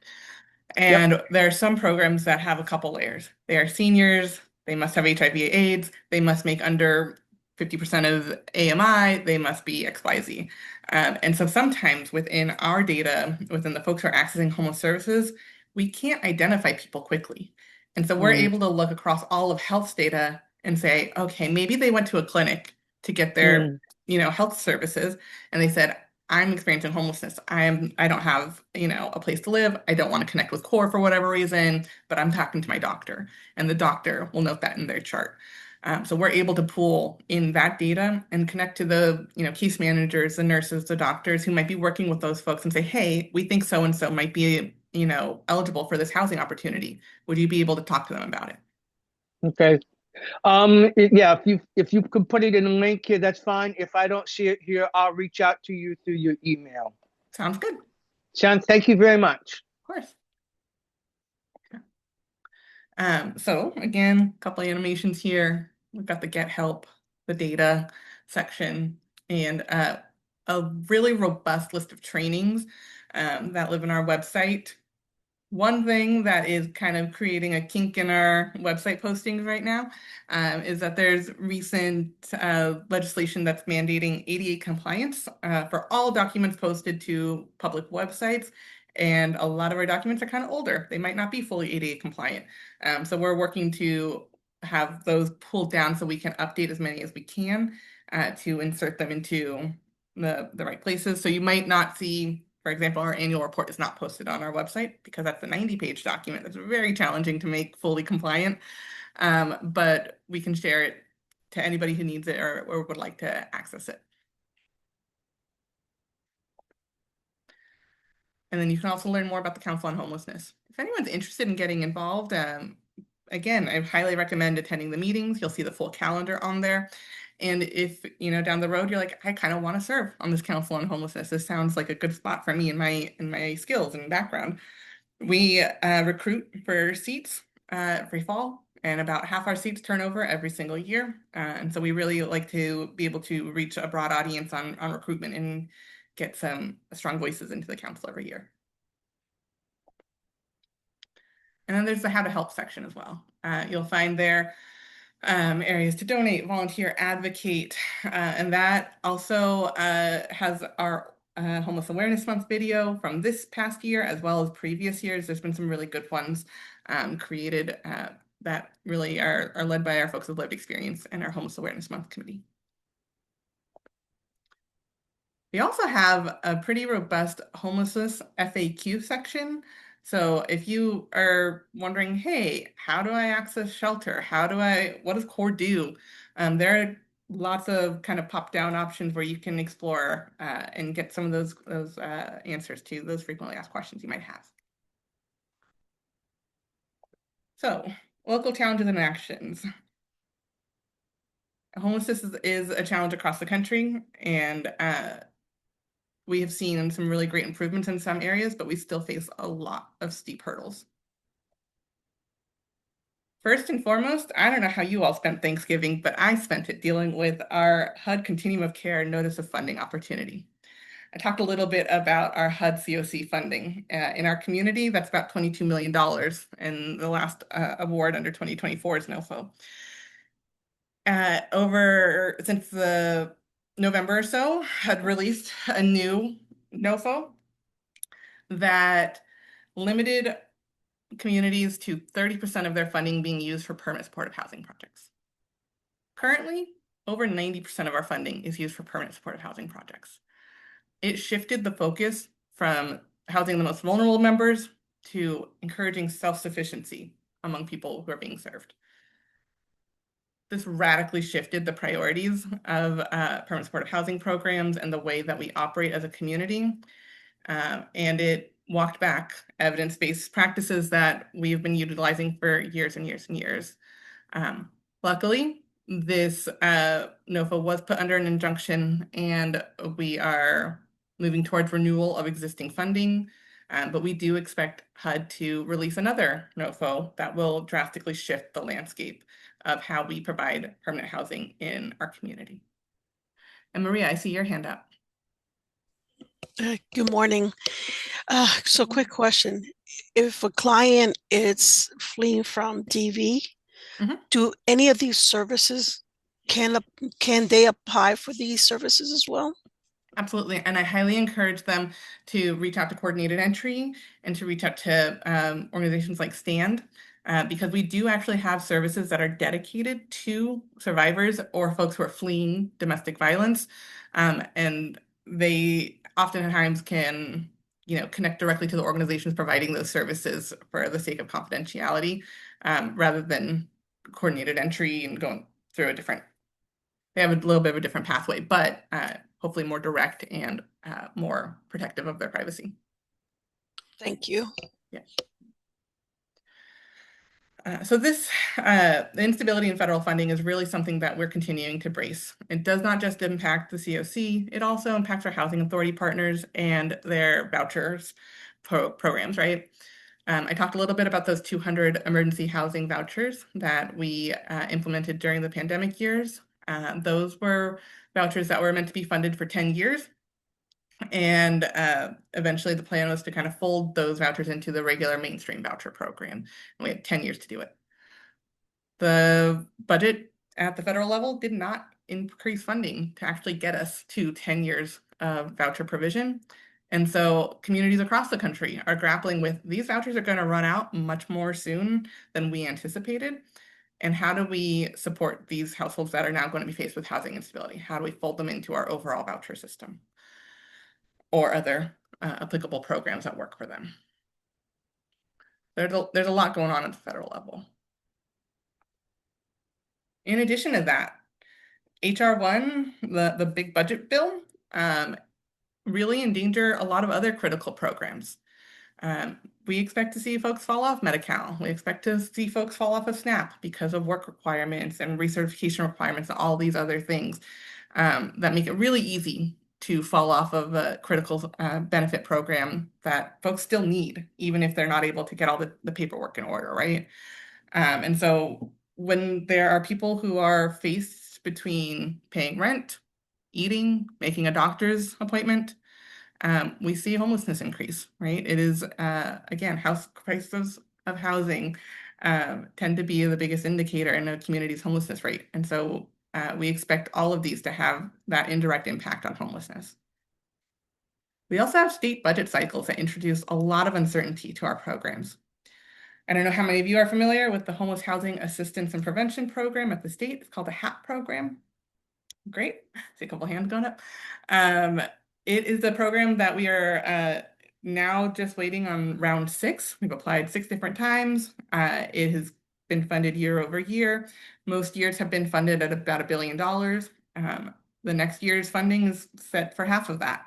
Yep. And there are some programs that have a couple layers. They are seniors, they must have HIV/AIDS, they must make under 50% of AMI, they must be XYZ. And so sometimes within our data, within the folks who are accessing homeless services, we can't identify people quickly. And so we're Mm, able to look across all of health data and say, okay, maybe they went to a clinic to get their, mm, health services, and they said, I'm experiencing homelessness. I don't have, a place to live. I don't want to connect with CORE for whatever reason, but I'm talking to my doctor, and the doctor will note that in their chart. So we're able to pull in that data and connect to the, case managers, the nurses, the doctors who might be working with those folks and say, hey, we think so and so might be, eligible for this housing opportunity. Would you be able to talk to them about it? okay. Yeah, if you could put it in a link here, that's fine. If I don't see it here, I'll reach out to you through your email. Sounds good. Of Sean, thank you very much. course. So again, a couple of animations here. We've got the get help, the data section, and a really robust list of trainings that live in our website. One thing that is kind of creating a kink in our website postings right now is that there's recent legislation that's mandating ADA compliance for all documents posted to public websites. And a lot of our documents are kind of older. They might not be fully ADA compliant. So we're working to have those pulled down so we can update as many as we can to insert them into the right places. So you might not see, for example, our annual report is not posted on our website because that's a 90-page document. That's very challenging to make fully compliant, but we can share it to anybody who needs it or would like to access it. And then you can also learn more about the Council on Homelessness. If anyone's interested in getting involved, again, I highly recommend attending the meetings. You'll see the full calendar on there. And if, down the road, you're like, I kind of want to serve on this Council on Homelessness. This sounds like a good spot for me and my skills and background. We recruit for seats every fall, and about half our seats turn over every single year. And so we really like to be able to reach a broad audience on recruitment and get some strong voices into the council every year. And then there's the how to help section as well. You'll find there areas to donate, volunteer, advocate, and that also has our Homeless Awareness Month video from this past year as well as previous years. There's been some really good ones created that really are led by our folks with lived experience and our Homeless Awareness Month committee. We also have a pretty robust homelessness FAQ section. So if you are wondering, hey, how do I access shelter? What does CORE do? There are lots of kind of pop-down options where you can explore and get some of those answers to those frequently asked questions you might have. So, local challenges and actions. Homelessness is a challenge across the country, and we have seen some really great improvements in some areas, but we still face a lot of steep hurdles. First and foremost, I don't know how you all spent Thanksgiving, but I spent it dealing with our HUD Continuum of Care Notice of Funding opportunity. I talked a little bit about our HUD COC funding. In our community, that's about $22 million, and the last award under 2024 is NOFO. Since the November or so, HUD released a new NOFO that limited communities to 30% of their funding being used for permanent supportive housing projects. Currently, over 90% of our funding is used for permanent supportive housing projects. It shifted the focus from housing the most vulnerable members to encouraging self-sufficiency among people who are being served. This radically shifted the priorities of permanent supportive housing programs and the way that we operate as a community. And it walked back evidence-based practices that we've been utilizing for years and years and years. Luckily, this NOFA was put under an injunction, and we are moving towards renewal of existing funding. But we do expect HUD to release another NOFO that will drastically shift the landscape of how we provide permanent housing in our community. And Maria, I see your hand up. Good morning. So quick question. If a client is fleeing from DV, do any of these services, can they apply for these services as well? Absolutely. And I highly encourage them to reach out to Coordinated Entry and to reach out to organizations like STAND, because we do actually have services that are dedicated to survivors or folks who are fleeing domestic violence. And they oftentimes can, connect directly to the organizations providing those services for the sake of confidentiality, rather than Coordinated Entry and going through they have a little bit of a different pathway, but hopefully more direct and more protective of their privacy. Thank you. Yeah. So the instability in federal funding is really something that we're continuing to brace. It does not just impact the COC, it also impacts our housing authority partners and their vouchers programs, right? I talked a little bit about those 200 emergency housing vouchers that we implemented during the pandemic years. Those were vouchers that were meant to be funded for 10 years. And eventually the plan was to kind of fold those vouchers into the regular mainstream voucher program. And we had 10 years to do it. The budget at the federal level did not increase funding to actually get us to 10 years of voucher provision. And so communities across the country are grappling with these vouchers are going to run out much more soon than we anticipated. And how do we support these households that are now going to be faced with housing instability? How do we fold them into our overall voucher system or other applicable programs that work for them? There's a lot going on at the federal level. In addition to that, HR 1, the big budget bill, really endanger a lot of other critical programs. We expect to see folks fall off Medi-Cal. We expect to see folks fall off of SNAP because of work requirements and recertification requirements and all these other things that make it really easy to fall off of a critical benefit program that folks still need, even if they're not able to get all the paperwork in order, right? And so when there are people who are faced between paying rent, eating, making a doctor's appointment, we see homelessness increase, right? It is, again, house prices of housing tend to be the biggest indicator in a community's homelessness rate. And so we expect all of these to have that indirect impact on homelessness. We also have state budget cycles that introduce a lot of uncertainty to our programs. I don't know how many of you are familiar with the Homeless Housing Assistance and Prevention Program at the state. It's called the HAP program. Great. See a couple hands going up. It is a program that we are now just waiting on round 6. We've applied 6 different times. It has been funded year over year. Most years have been funded at about $1 billion. The next year's funding is set for half of that.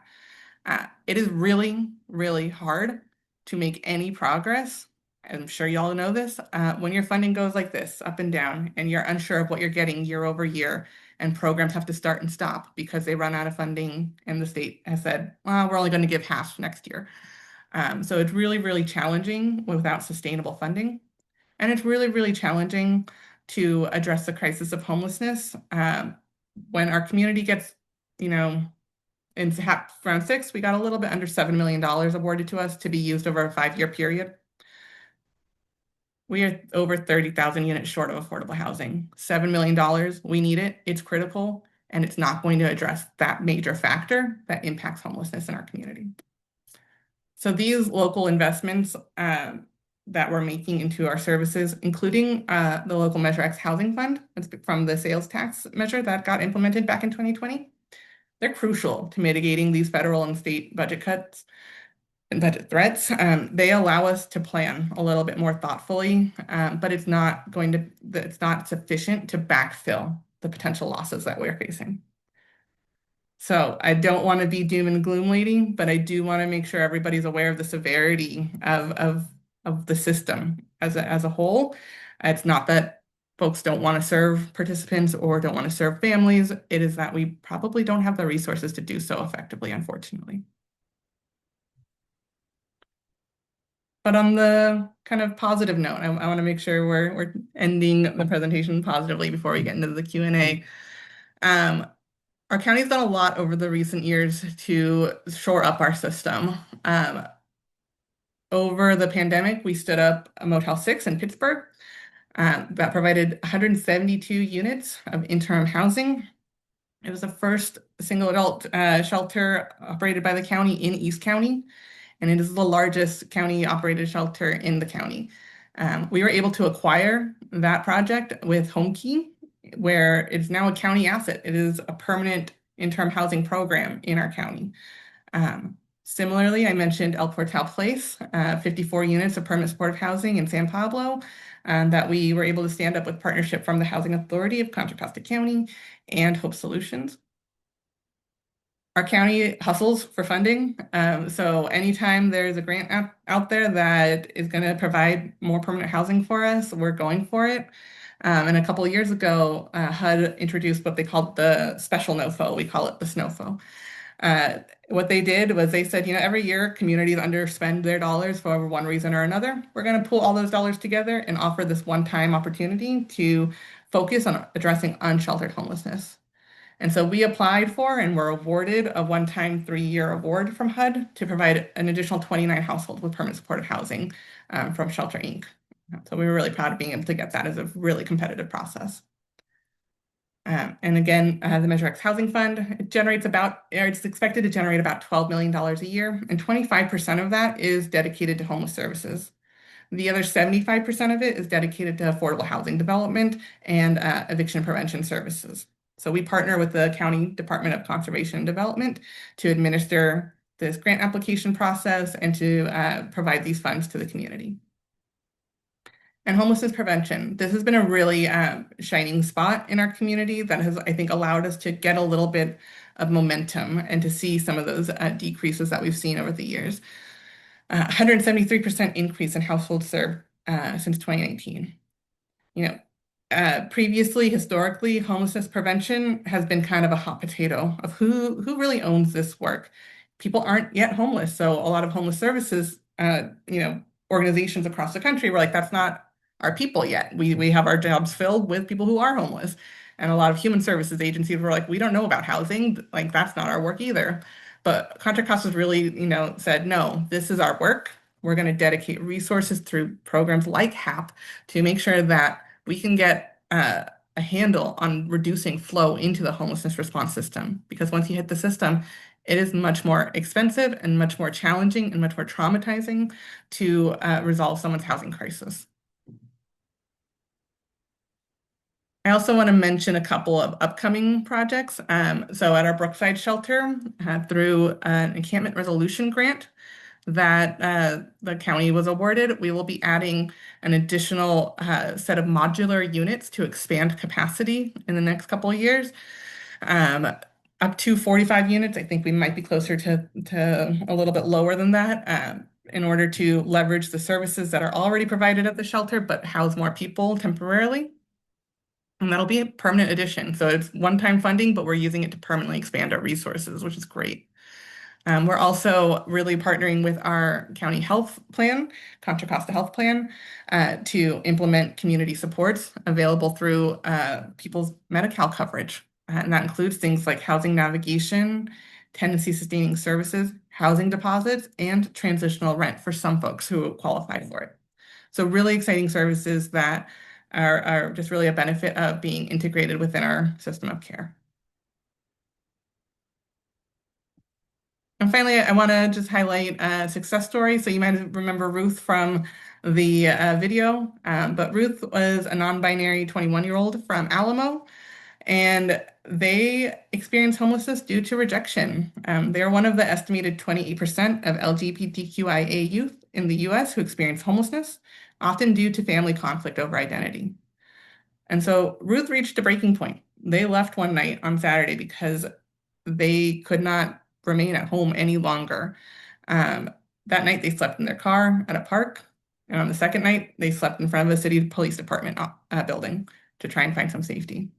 It is really, really hard to make any progress. I'm sure y'all know this. When your funding goes like this, up and down, and you're unsure of what you're getting year over year, and programs have to start and stop because they run out of funding, and the state has said, well, we're only going to give half next year. So it's really, really challenging without sustainable funding. And it's really, really challenging to address the crisis of homelessness. When our community gets, you know, in round 6, we got a little bit under $7 million awarded to us to be used over a 5-year period. We are over 30,000 units short of affordable housing. $7 million, we need it, it's critical, and it's not going to address that major factor that impacts homelessness in our community. So these local investments that we're making into our services, including the local Measure X housing fund, that's from the sales tax measure that got implemented back in 2020, they're crucial to mitigating these federal and state budget cuts and budget threats. They allow us to plan a little bit more thoughtfully, but it's not sufficient to backfill the potential losses that we're facing. So I don't want to be doom and gloom lady, but I do want to make sure everybody's aware of the severity of the system as a whole. It's not that folks don't want to serve participants or don't want to serve families. It is that we probably don't have the resources to do so effectively, unfortunately. But on the kind of positive note, I want to make sure we're ending the presentation positively before we get into the Q&A. Our county's done a lot over the recent years to shore up our system. Over the pandemic, we stood up a Motel 6 in Pittsburgh that provided 172 units of interim housing. It was the first single adult shelter operated by the county in East County, and it is the largest county operated shelter in the county. We were able to acquire that project with HomeKey, where it's now a county asset. It is a permanent interim housing program in our county. Similarly, I mentioned El Portal Place, 54 units of permanent supportive housing in San Pablo that we were able to stand up with partnership from the Housing Authority of Contra Costa County and Hope Solutions. Our county hustles for funding. So anytime there's a grant out there that is going to provide more permanent housing for us, we're going for it. And a couple of years ago, HUD introduced what they called the special NOFO. We call it the SNOFO. What they did was they said, every year communities underspend their dollars for one reason or another. We're going to pull all those dollars together and offer this one-time opportunity to focus on addressing unsheltered homelessness. And so we applied for and were awarded a one-time 3-year award from HUD to provide an additional 29 households with permanent supportive housing from Shelter Inc. So we were really proud of being able to get that as a really competitive process. And again, the Measure X Housing Fund, it's expected to generate about $12 million a year, and 25% of that is dedicated to homeless services. The other 75% of it is dedicated to affordable housing development and eviction prevention services. So we partner with the County Department of Conservation and Development to administer this grant application process and to provide these funds to the community. And homelessness prevention. This has been a really shining spot in our community that has, I think, allowed us to get a little bit of momentum and to see some of those decreases that we've seen over the years. 173% increase in households served since 2019. Previously, historically, homelessness prevention has been kind of a hot potato of who really owns this work. People aren't yet homeless, so a lot of homeless services, organizations across the country were like, that's not our people yet. We have our jobs filled with people who are homeless. And a lot of human services agencies were like, we don't know about housing. Like, that's not our work either. But Contra Costa really, said, no, this is our work. We're going to dedicate resources through programs like HAP to make sure that we can get a handle on reducing flow into the homelessness response system. Because once you hit the system, it is much more expensive and much more challenging and much more traumatizing to resolve someone's housing crisis. I also want to mention a couple of upcoming projects. So at our Brookside shelter, through an encampment resolution grant that the county was awarded, we will be adding an additional set of modular units to expand capacity in the next couple of years. Up to 45 units. I think we might be closer to a little bit lower than that, in order to leverage the services that are already provided at the shelter, but house more people temporarily. And that'll be a permanent addition. So it's one-time funding, but we're using it to permanently expand our resources, which is great. We're also really partnering with our county health plan, Contra Costa Health plan, to implement community supports available through people's Medi-Cal coverage. And that includes things like housing navigation, tenancy sustaining services, housing deposits, and transitional rent for some folks who qualify for it. So really exciting services that are just really a benefit of being integrated within our system of care. And finally, I want to just highlight a success story. So you might remember Ruth from the video, but Ruth was a non-binary 21-year-old from Alamo, and they experienced homelessness due to rejection. They are one of the estimated 28% of LGBTQIA youth in the US who experience homelessness, often due to family conflict over identity. And so Ruth reached a breaking point. They left one night on Saturday because they could not remain at home any longer. Um, that night, they slept in their car at a park. And on the second night, they slept in front of a city police department building to try and find some safety.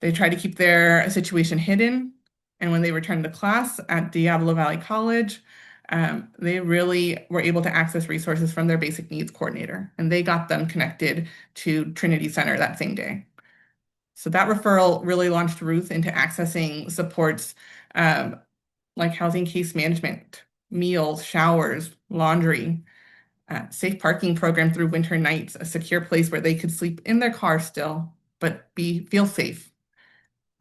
They tried to keep their situation hidden. And when they returned to class at Diablo Valley College, they really were able to access resources from their basic needs coordinator. And they got them connected to Trinity Center that same day. So that referral really launched Ruth into accessing supports like housing case management, meals, showers, laundry, safe parking program through winter nights, a secure place where they could sleep in their car still, but feel safe.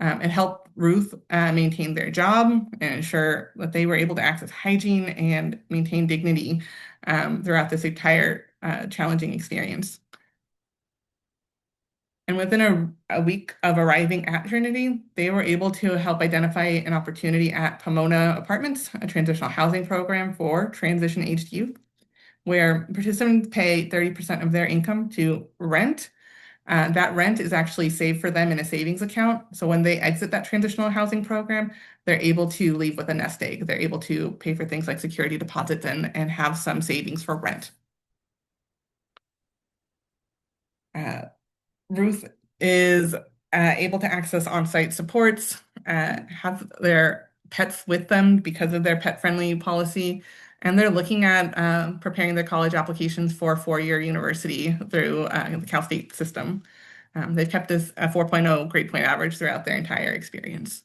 It helped Ruth maintain their job and ensure that they were able to access hygiene and maintain dignity throughout this entire challenging experience. And within a week of arriving at Trinity, they were able to help identify an opportunity at Pomona Apartments, a transitional housing program for transition-aged youth, where participants pay 30% of their income to rent. That rent is actually saved for them in a savings account. So when they exit that transitional housing program, they're able to leave with a nest egg. They're able to pay for things like security deposits and have some savings for rent. Ruth is able to access on-site supports, have their pets with them because of their pet-friendly policy, and they're looking at preparing their college applications for a four-year university through the Cal State system. They've kept this a 4.0 grade point average throughout their entire experience.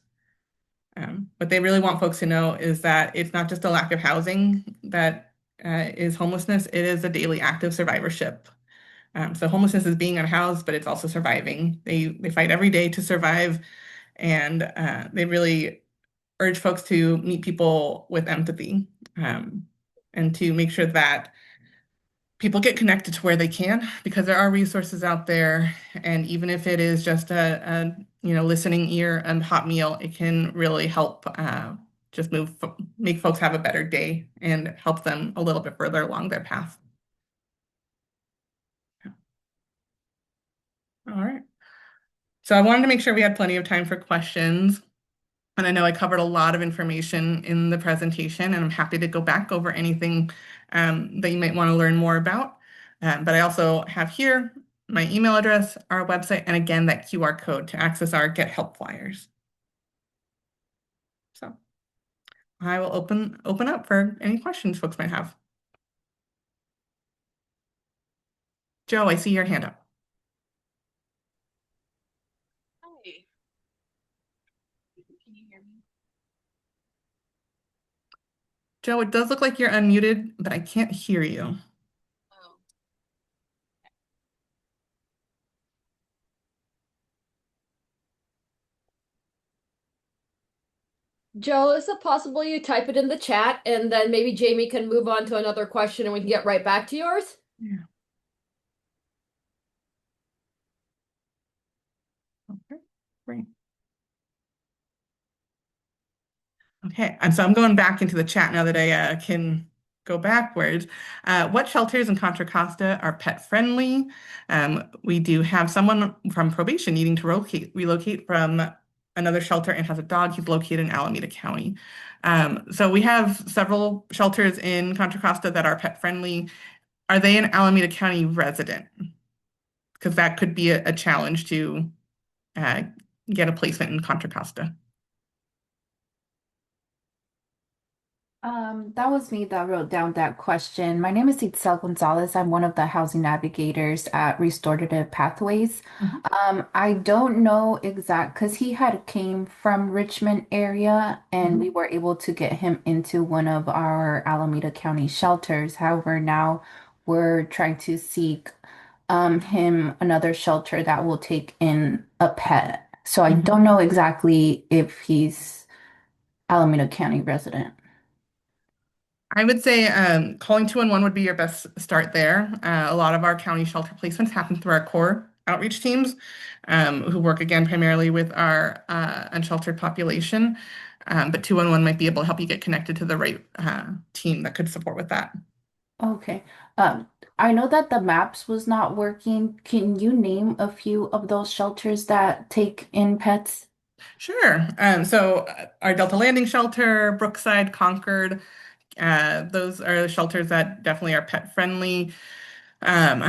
What they really want folks to know is that it's not just a lack of housing that is homelessness, it is a daily act of survivorship. So homelessness is being unhoused, but it's also surviving. They fight every day to survive, and they really urge folks to meet people with empathy, and to make sure that people get connected to where they can, because there are resources out there, and even if it is just a listening ear and hot meal, it can really help just make folks have a better day and help them a little bit further along their path. All right. So I wanted to make sure we had plenty of time for questions. And I know I covered a lot of information in the presentation, and I'm happy to go back over anything that you might want to learn more about. But I also have here my email address, our website, and again, that QR code to access our Get Help flyers. So I will open up for any questions folks might have. Joe, I see your hand up. Hi. Can you hear me? Joe, it does look like you're unmuted, but I can't hear you. Oh. Joe, is it possible you type it in the chat and then maybe Jamie can move on to another question and we can get right back to yours? Yeah. Great. Okay, and so I'm going back into the chat now that I can go backwards. What shelters in Contra Costa are pet friendly? We do have someone from probation needing to relocate from another shelter and has a dog. He's located in Alameda County. So we have several shelters in Contra Costa that are pet friendly. Are they an Alameda County resident? Because that could be a challenge to uh, get a placement in Contra Costa. That was me that wrote down that question. My name is Itzel Gonzalez. I'm one of the housing navigators at Restorative Pathways. I don't know exact because he had came from Richmond area and we were able to get him into one of our Alameda County shelters. However, now we're trying to seek him another shelter that will take in a pet. So I don't know exactly if he's Alameda County resident. I would say calling 211 would be your best start there. A lot of our county shelter placements happen through our core outreach teams, who work again primarily with our unsheltered population. But 211 might be able to help you get connected to the right team that could support with that. Okay. I know that the maps was not working. Can you name a few of those shelters that take in pets? Sure. So our Delta Landing Shelter, Brookside, Concord, those are the shelters that definitely are pet friendly. Um,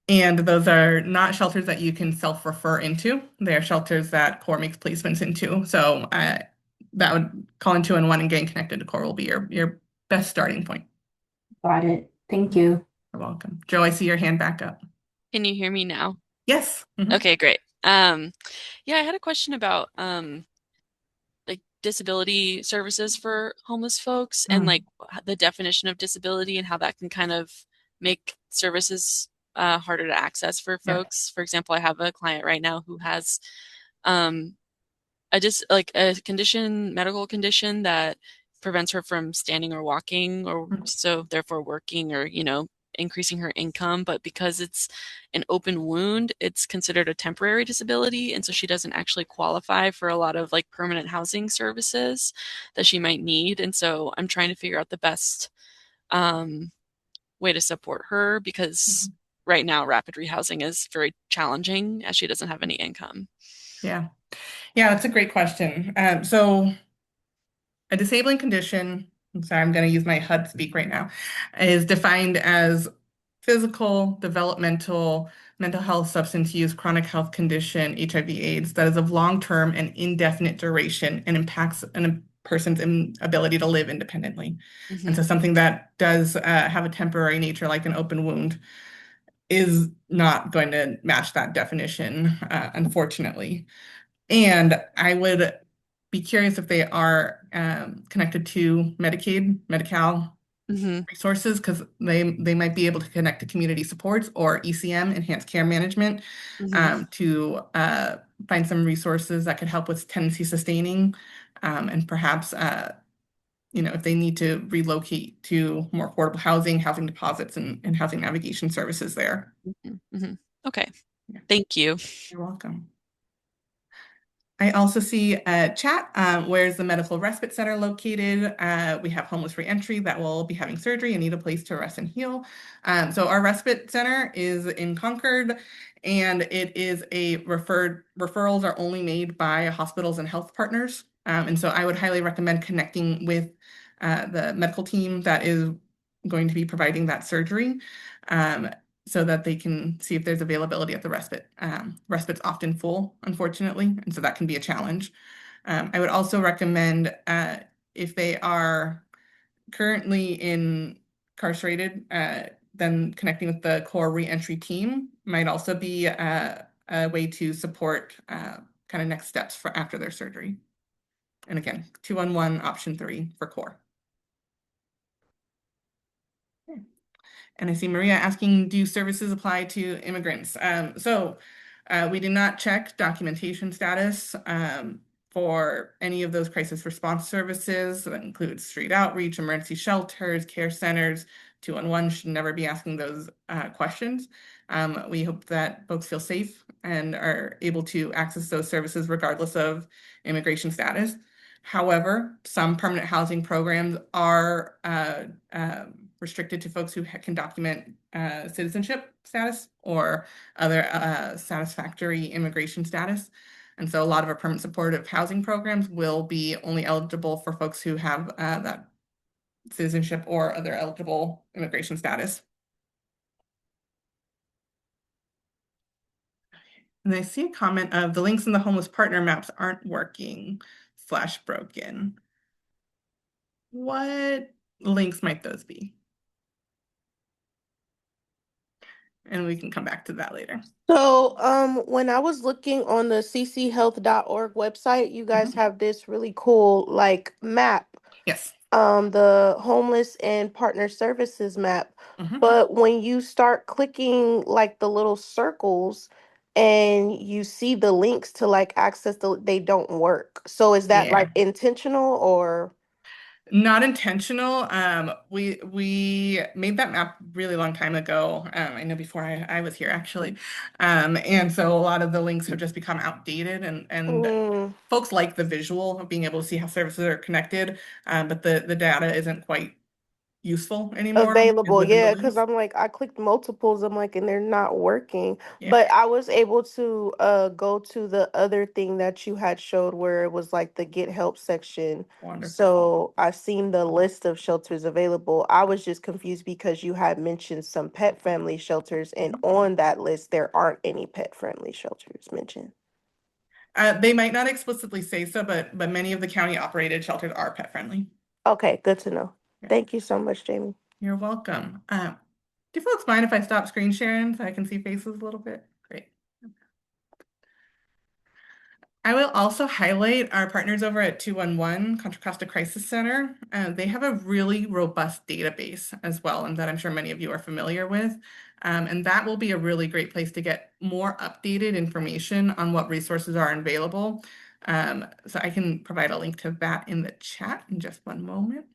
and those are not shelters that you can self-refer into. They are shelters that CORE makes placements into. So that would calling 211 and getting connected to CORE will be your best starting point. Got it. Thank you. You're welcome. Joe, I see your hand back up. Can you hear me now? Yes. Okay, great. Yeah, I had a question about like disability services for homeless folks and like the definition of disability and how that can kind of make services harder to access for Yeah. folks. For example, I have a client right now who has a condition, medical condition that prevents her from standing or walking or so therefore working or, increasing her income. But because it's an open wound, it's considered a temporary disability. And so she doesn't actually qualify for a lot of like permanent housing services that she might need. And so I'm trying to figure out the best way to support her because right now rapid rehousing is very challenging as she doesn't have any income. Yeah. Yeah, that's a great question. So a disabling condition, I'm sorry, I'm going to use my HUD speak right now, is defined as physical, developmental, mental health, substance use, chronic health condition, HIV/AIDS that is of long-term and indefinite duration and impacts a person's ability to live independently. And so something that does have a temporary nature, like an open wound, is not going to match that definition, unfortunately. And I would be curious if they are connected to Medicaid, Medi-Cal resources, because they might be able to connect to community supports or ECM, enhanced care management, to find some resources that could help with tenancy sustaining, and perhaps if they need to relocate to more affordable housing, housing deposits, and housing navigation services there. Okay, Yeah. thank you. You're welcome. I also see a chat. Where's the medical respite center located? We have homeless reentry that will be having surgery and need a place to rest and heal. So our respite center is in Concord, and it is a referrals are only made by hospitals and health partners. And so I would highly recommend connecting with the medical team that is going to be providing that surgery. So that they can see if there's availability at the respite. Respite's often full, unfortunately, and so that can be a challenge. I would also recommend if they are currently incarcerated, then connecting with the core reentry team might also be a way to support kind of next steps for after their surgery. And again, 211 option 3 for core. And I see Maria asking, do services apply to immigrants? So we do not check documentation status for any of those crisis response services. That includes street outreach, emergency shelters, care centers. 211 should never be asking those questions. We hope that folks feel safe and are able to access those services regardless of immigration status. However, some permanent housing programs are restricted to folks who can document citizenship status or other satisfactory immigration status. And so a lot of our permanent supportive housing programs will be only eligible for folks who have that citizenship or other eligible immigration status. And I see a comment of the links in the homeless partner maps aren't working / broken. What links might those be? And we can come back to that later. So, when I was looking on the cchealth.org website, you guys have this really cool like map, Yes. the homeless and partner services map. But when you start clicking like the little circles and you see the links to like access they don't work. So is that like intentional or? Not intentional. We made that map really long time ago. I know before I was here actually. And so a lot of the links have just become outdated and folks like the visual of being able to see how services are connected, but the data isn't quite useful anymore Available, within the yeah, because links. I'm like, I clicked multiples, I'm like, and they're not working. Yeah. But I was able to go to the other thing that you had showed where it was like the get help section. Wonderful. So I've seen the list of shelters available. I was just confused because you had mentioned some pet friendly shelters, and on that list, there aren't any pet friendly shelters mentioned. They might not explicitly say so, but many of the county operated shelters are pet friendly. Okay, good to know. Thank you so much, Jamie. You're welcome. Do folks mind if I stop screen sharing so I can see faces a little bit? Great. I will also highlight our partners over at 211 Contra Costa Crisis Center. They have a really robust database as well, and that I'm sure many of you are familiar with. And that will be a really great place to get more updated information on what resources are available. So I can provide a link to that in the chat in just one moment.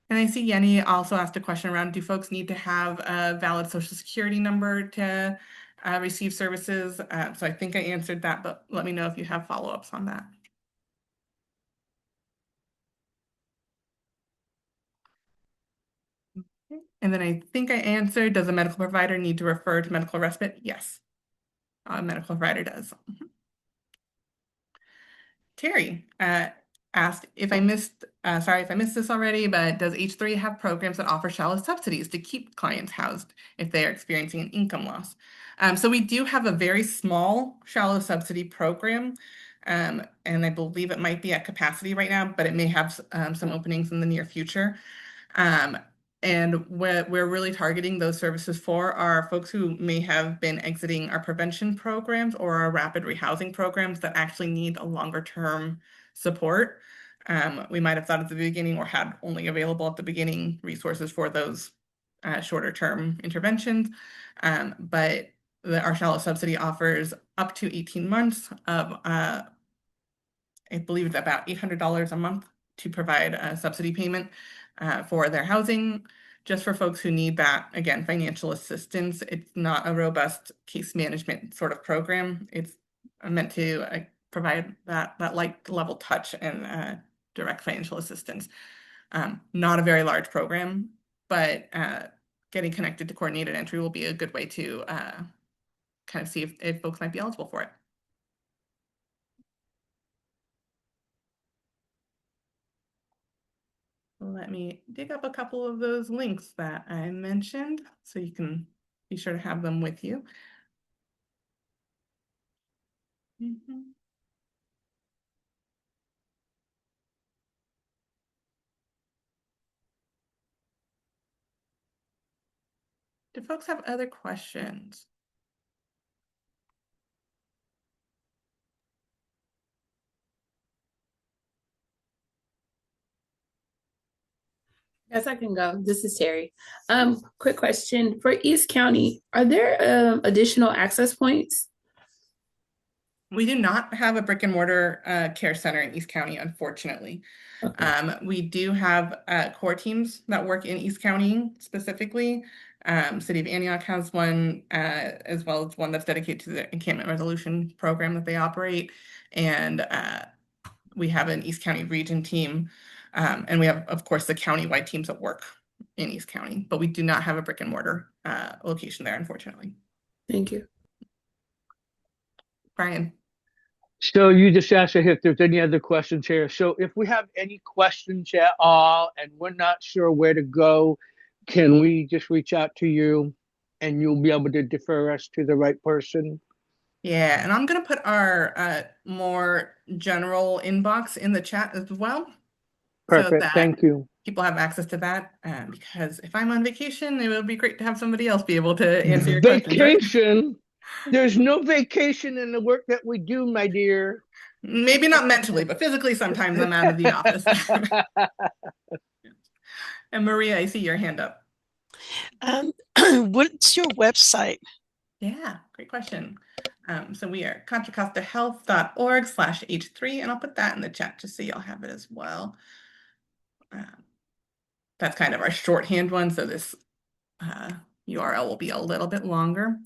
And I see Yenny also asked a question around, do folks need to have a valid social security number to receive services? So I think I answered that, but let me know if you have follow-ups on that. Okay. And then I think I answered, does a medical provider need to refer to medical respite? Yes, a medical provider does. Terry asked if I missed, sorry if I missed this already, but does H3 have programs that offer shallow subsidies to keep clients housed if they are experiencing an income loss? So we do have a very small shallow subsidy program, and I believe it might be at capacity right now, but it may have some openings in the near future. And what we're really targeting those services for are folks who may have been exiting our prevention programs or our rapid rehousing programs that actually need a longer term support. We might have thought at the beginning or had only available at the beginning resources for those shorter term interventions. But our shallow subsidy offers up to 18 months of, I believe it's about $800 a month to provide a subsidy payment for their housing, just for folks who need that, again, financial assistance. It's not a robust case management sort of program. It's meant to provide that light level touch and direct financial assistance. Not a very large program, but getting connected to coordinated entry will be a good way to kind of see if folks might be eligible for it. Let me dig up a couple of those links that I mentioned so you can be sure to have them with you. Do folks have other questions? Yes, I can go. This is Terry. Quick question for East County. Are there additional access points? We do not have a brick and mortar care center in East County, unfortunately. Okay. We do have core teams that work in East County specifically. City of Antioch has one, as well as one that's dedicated to the encampment resolution program that they operate. And we have an East County region team. And we have, of course, the county-wide teams that work in East County, but we do not have a brick and mortar location there, unfortunately. Thank you. Brian. So you just asked if there's any other questions here. So if we have any questions at all and we're not sure where to go, can we just reach out to you and you'll be able to defer us to the right person? Yeah, and I'm going to put our more general inbox in the chat as well, so Perfect. that Thank you. people have access to that. Because if I'm on vacation, it would be great to have somebody else be able to answer your questions, right? Vacation. There's no vacation in the work that we do, my dear. Maybe not mentally, but physically sometimes I'm out of the office. And Maria, I see your hand up. What's your website? Yeah, great question. So we are contracostahealth.org/H3, and I'll put that in the chat just so y'all have it as well. That's kind of our shorthand one, so this URL will be a little bit longer.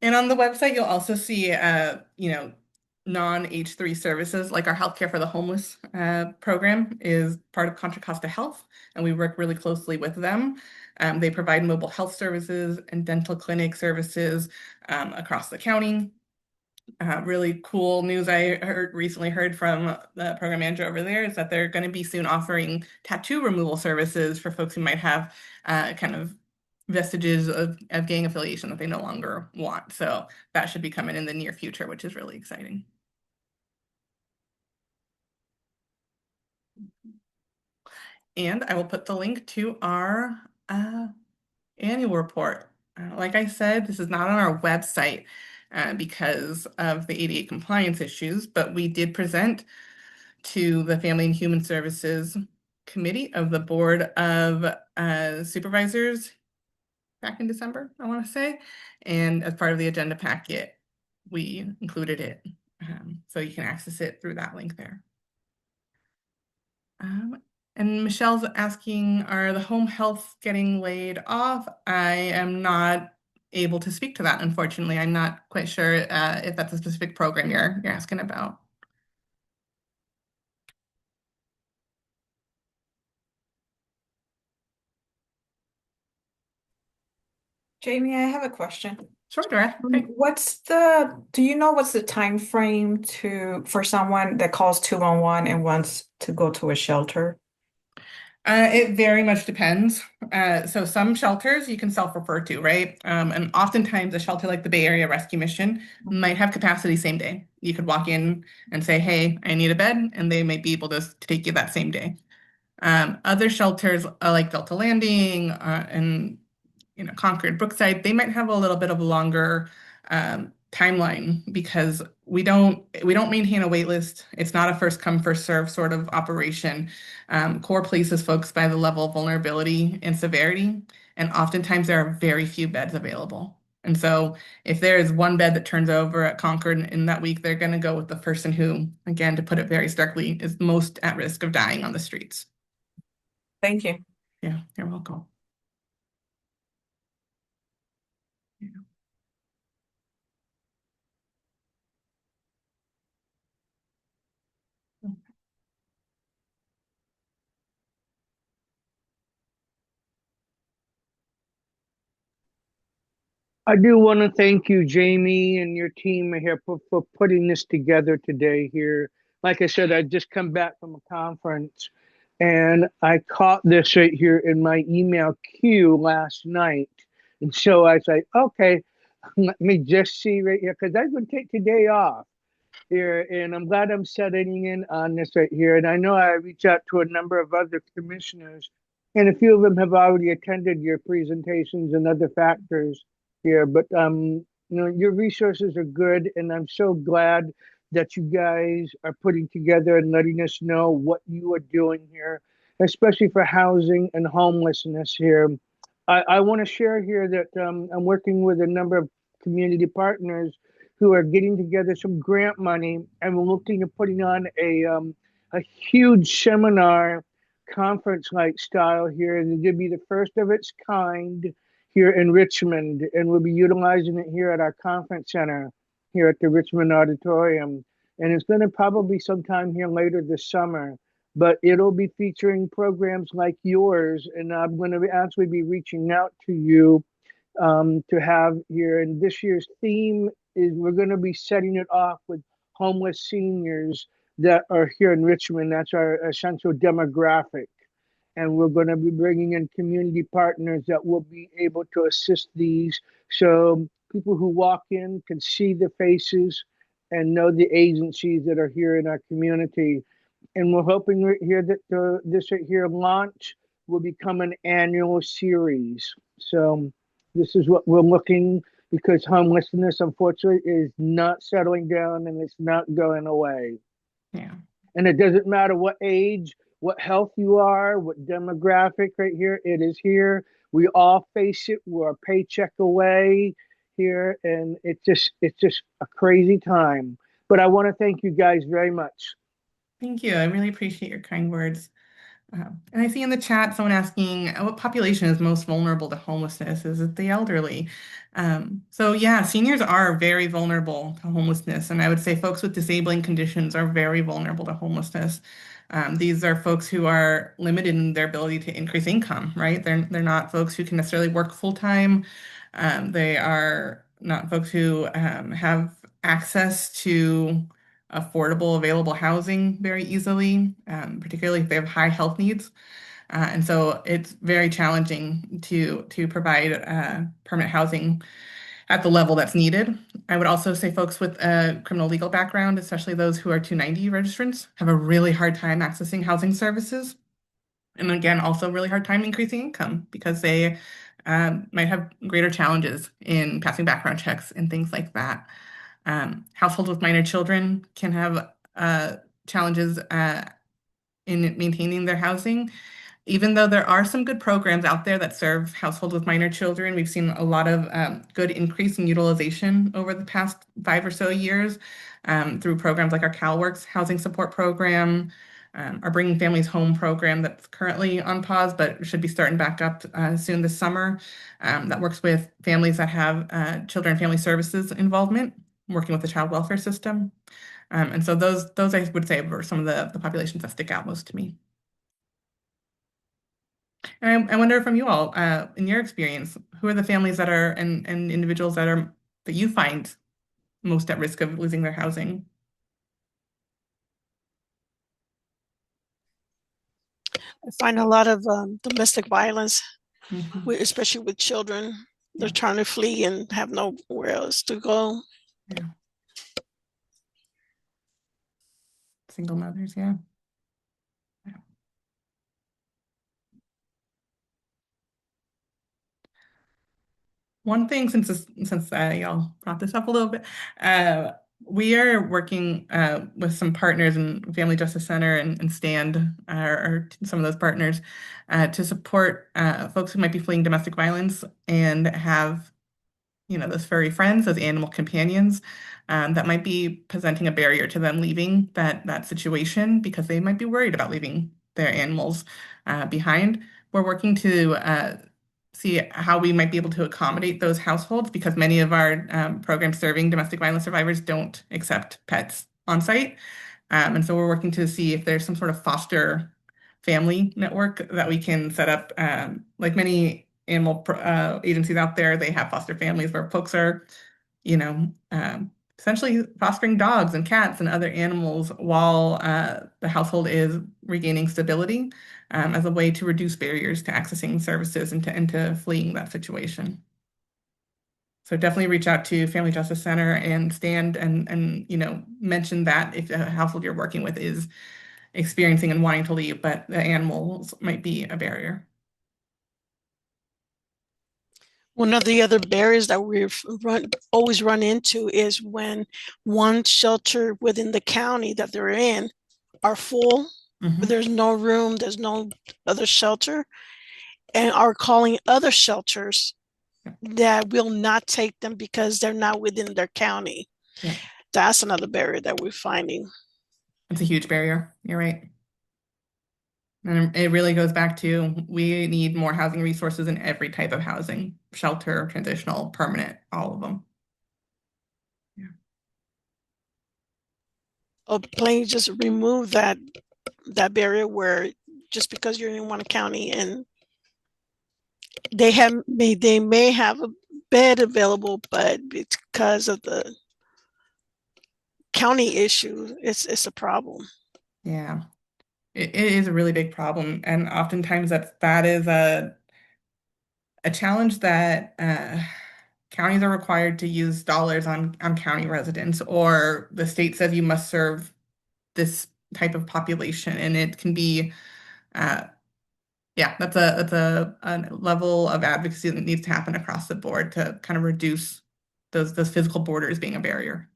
And on the website, you'll also see, non-H3 services, like our Healthcare for the Homeless program is part of Contra Costa Health, and we work really closely with them. They provide mobile health services and dental clinic services across the county. Really cool news I recently heard from the program manager over there is that they're going to be soon offering tattoo removal services for folks who might have kind of vestiges of gang affiliation that they no longer want. So that should be coming in the near future, which is really exciting. And I will put the link to our annual report. Like I said, this is not on our website because of the ADA compliance issues, but we did present to the Family and Human Services Committee of the Board of Supervisors back in December, I want to say. And as part of the agenda packet, we included it. So you can access it through that link there. And Michelle's asking, are the home health getting laid off? I am not able to speak to that, unfortunately. I'm not quite sure if that's a specific program you're asking about. Jamie, I have a question. Sure, Dora. Okay. Do you know what's the time frame for someone that calls 211 and wants to go to a shelter? It very much depends. So some shelters you can self-refer to, right? And oftentimes a shelter like the Bay Area Rescue Mission might have capacity same day. You could walk in and say, hey, I need a bed, and they might be able to take you that same day. Other shelters like Delta Landing and Concord, Brookside, they might have a little bit of a longer timeline because we don't maintain a wait list. It's not a first come first serve sort of operation. CORE places folks by the level of vulnerability and severity, and oftentimes there are very few beds available. And so if there is one bed that turns over at Concord in that week, they're going to go with the person who, again, to put it very starkly, is most at risk of dying on the streets. Thank you. Yeah, you're welcome. Yeah. I do want to thank you, Jamie, and your team here for putting this together today here. Like I said, I just come back from a conference and I caught this right here in my email queue last night. And so I was like, okay, let me just see right here, because I'm going to take today off here. And I'm glad I'm settling in on this right here. And I know I reached out to a number of other commissioners, and a few of them have already attended your presentations and other factors here. But your resources are good, and I'm so glad that you guys are putting together and letting us know what you are doing here, especially for housing and homelessness here. I want to share here that I'm working with a number of community partners who are getting together some grant money, and we're looking at putting on a huge seminar conference-like style here, and it'll be the first of its kind here in Richmond, and we'll be utilizing it here at our conference center here at the Richmond Auditorium. And it's going to probably sometime here later this summer, but it'll be featuring programs like yours, and I'm going to actually be reaching out to you to have here. And this year's theme is we're going to be setting it off with homeless seniors that are here in Richmond. That's our essential demographic. And we're going to be bringing in community partners that will be able to assist these. So people who walk in can see the faces and know the agencies that are here in our community. And we're hoping right here that this right here launch will become an annual series. So this is what we're looking, because homelessness, unfortunately, is not settling down and it's not going away. Yeah. And it doesn't matter what age, what health you are, what demographic right here, it is here. We all face it. We're a paycheck away here, and it's just a crazy time. But I want to thank you guys very much. Thank you. I really appreciate your kind words. And I see in the chat someone asking what population is most vulnerable to homelessness? Is it the elderly? So yeah, seniors are very vulnerable to homelessness. And I would say folks with disabling conditions are very vulnerable to homelessness. These are folks who are limited in their ability to increase income, right? They're not folks who can necessarily work full time. They are not folks who have access to affordable, available housing very easily, particularly if they have high health needs. And so it's very challenging to provide permanent housing at the level that's needed. I would also say folks with a criminal legal background, especially those who are 290 registrants, have a really hard time accessing housing services. And again, also really hard time increasing income because they might have greater challenges in passing background checks and things like that. Households with minor children can have challenges in maintaining their housing. Even though there are some good programs out there that serve households with minor children, we've seen a lot of good increase in utilization over the past 5 or so years through programs like our CalWorks housing support program, our Bringing Families Home program that's currently on pause but should be starting back up soon this summer. That works with families that have children and family services involvement, working with the child welfare system. And so those I would say are some of the populations that stick out most to me. And I wonder from you all, in your experience, who are the families that are and individuals that you find most at risk of losing their housing? I find a lot of domestic violence, Mhm. especially with children. They're Yeah. trying to flee and have nowhere else to go. Yeah. Single mothers, yeah. Yeah. One thing, since y'all brought this up a little bit, uh, we are working with some partners in Family Justice Center and STAND, are some of those partners, to support folks who might be fleeing domestic violence and have those furry friends, those animal companions, that might be presenting a barrier to them leaving that situation because they might be worried about leaving their animals behind. We're working to see how we might be able to accommodate those households because many of our programs serving domestic violence survivors don't accept pets on site. And so we're working to see if there's some sort of foster family network that we can set up. Like many animal agencies out there, they have foster families where folks are, essentially fostering dogs and cats and other animals while the household is regaining stability as a way to reduce barriers to accessing services and to fleeing that situation. So definitely reach out to Family Justice Center and stand and mention that if a household you're working with is experiencing and wanting to leave, but the animals might be a barrier. One of the other barriers that we've always run into is when one shelter within the county that they're in are full, but there's no room, there's no other shelter, and are calling other shelters that will not take them because they're not within their county. Yeah. That's another barrier that we're finding. It's a huge barrier. You're right. And it really goes back to we need more housing resources in every type of housing, shelter, transitional, permanent, all of them. Yeah. Or plain just remove that barrier where just because you're in one county and they may have a bed available, but because of the county issue, it's a problem. Yeah. It is a really big problem. And oftentimes that is a challenge that counties are required to use dollars on county residents, or the state says you must serve this type of population. And it can be yeah, that's a level of advocacy that needs to happen across the board to kind of reduce those physical borders being a barrier.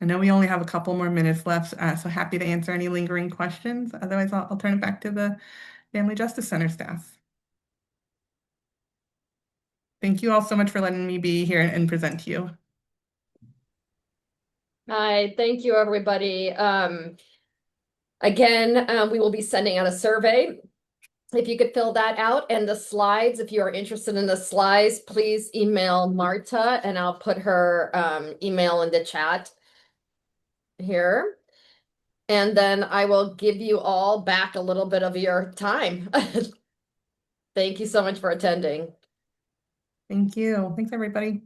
I know we only have a couple more minutes left, so happy to answer any lingering questions. Otherwise, I'll turn it back to the Family Justice Center staff. Thank you all so much for letting me be here and present to you. Hi, thank you, everybody. Again, we will be sending out a survey. If you could fill that out, and the slides, if you are interested in the slides, please email Marta and I'll put her email in the chat here. And then I will give you all back a little bit of your time. Thank you so much for attending. Thank you. Thanks, everybody.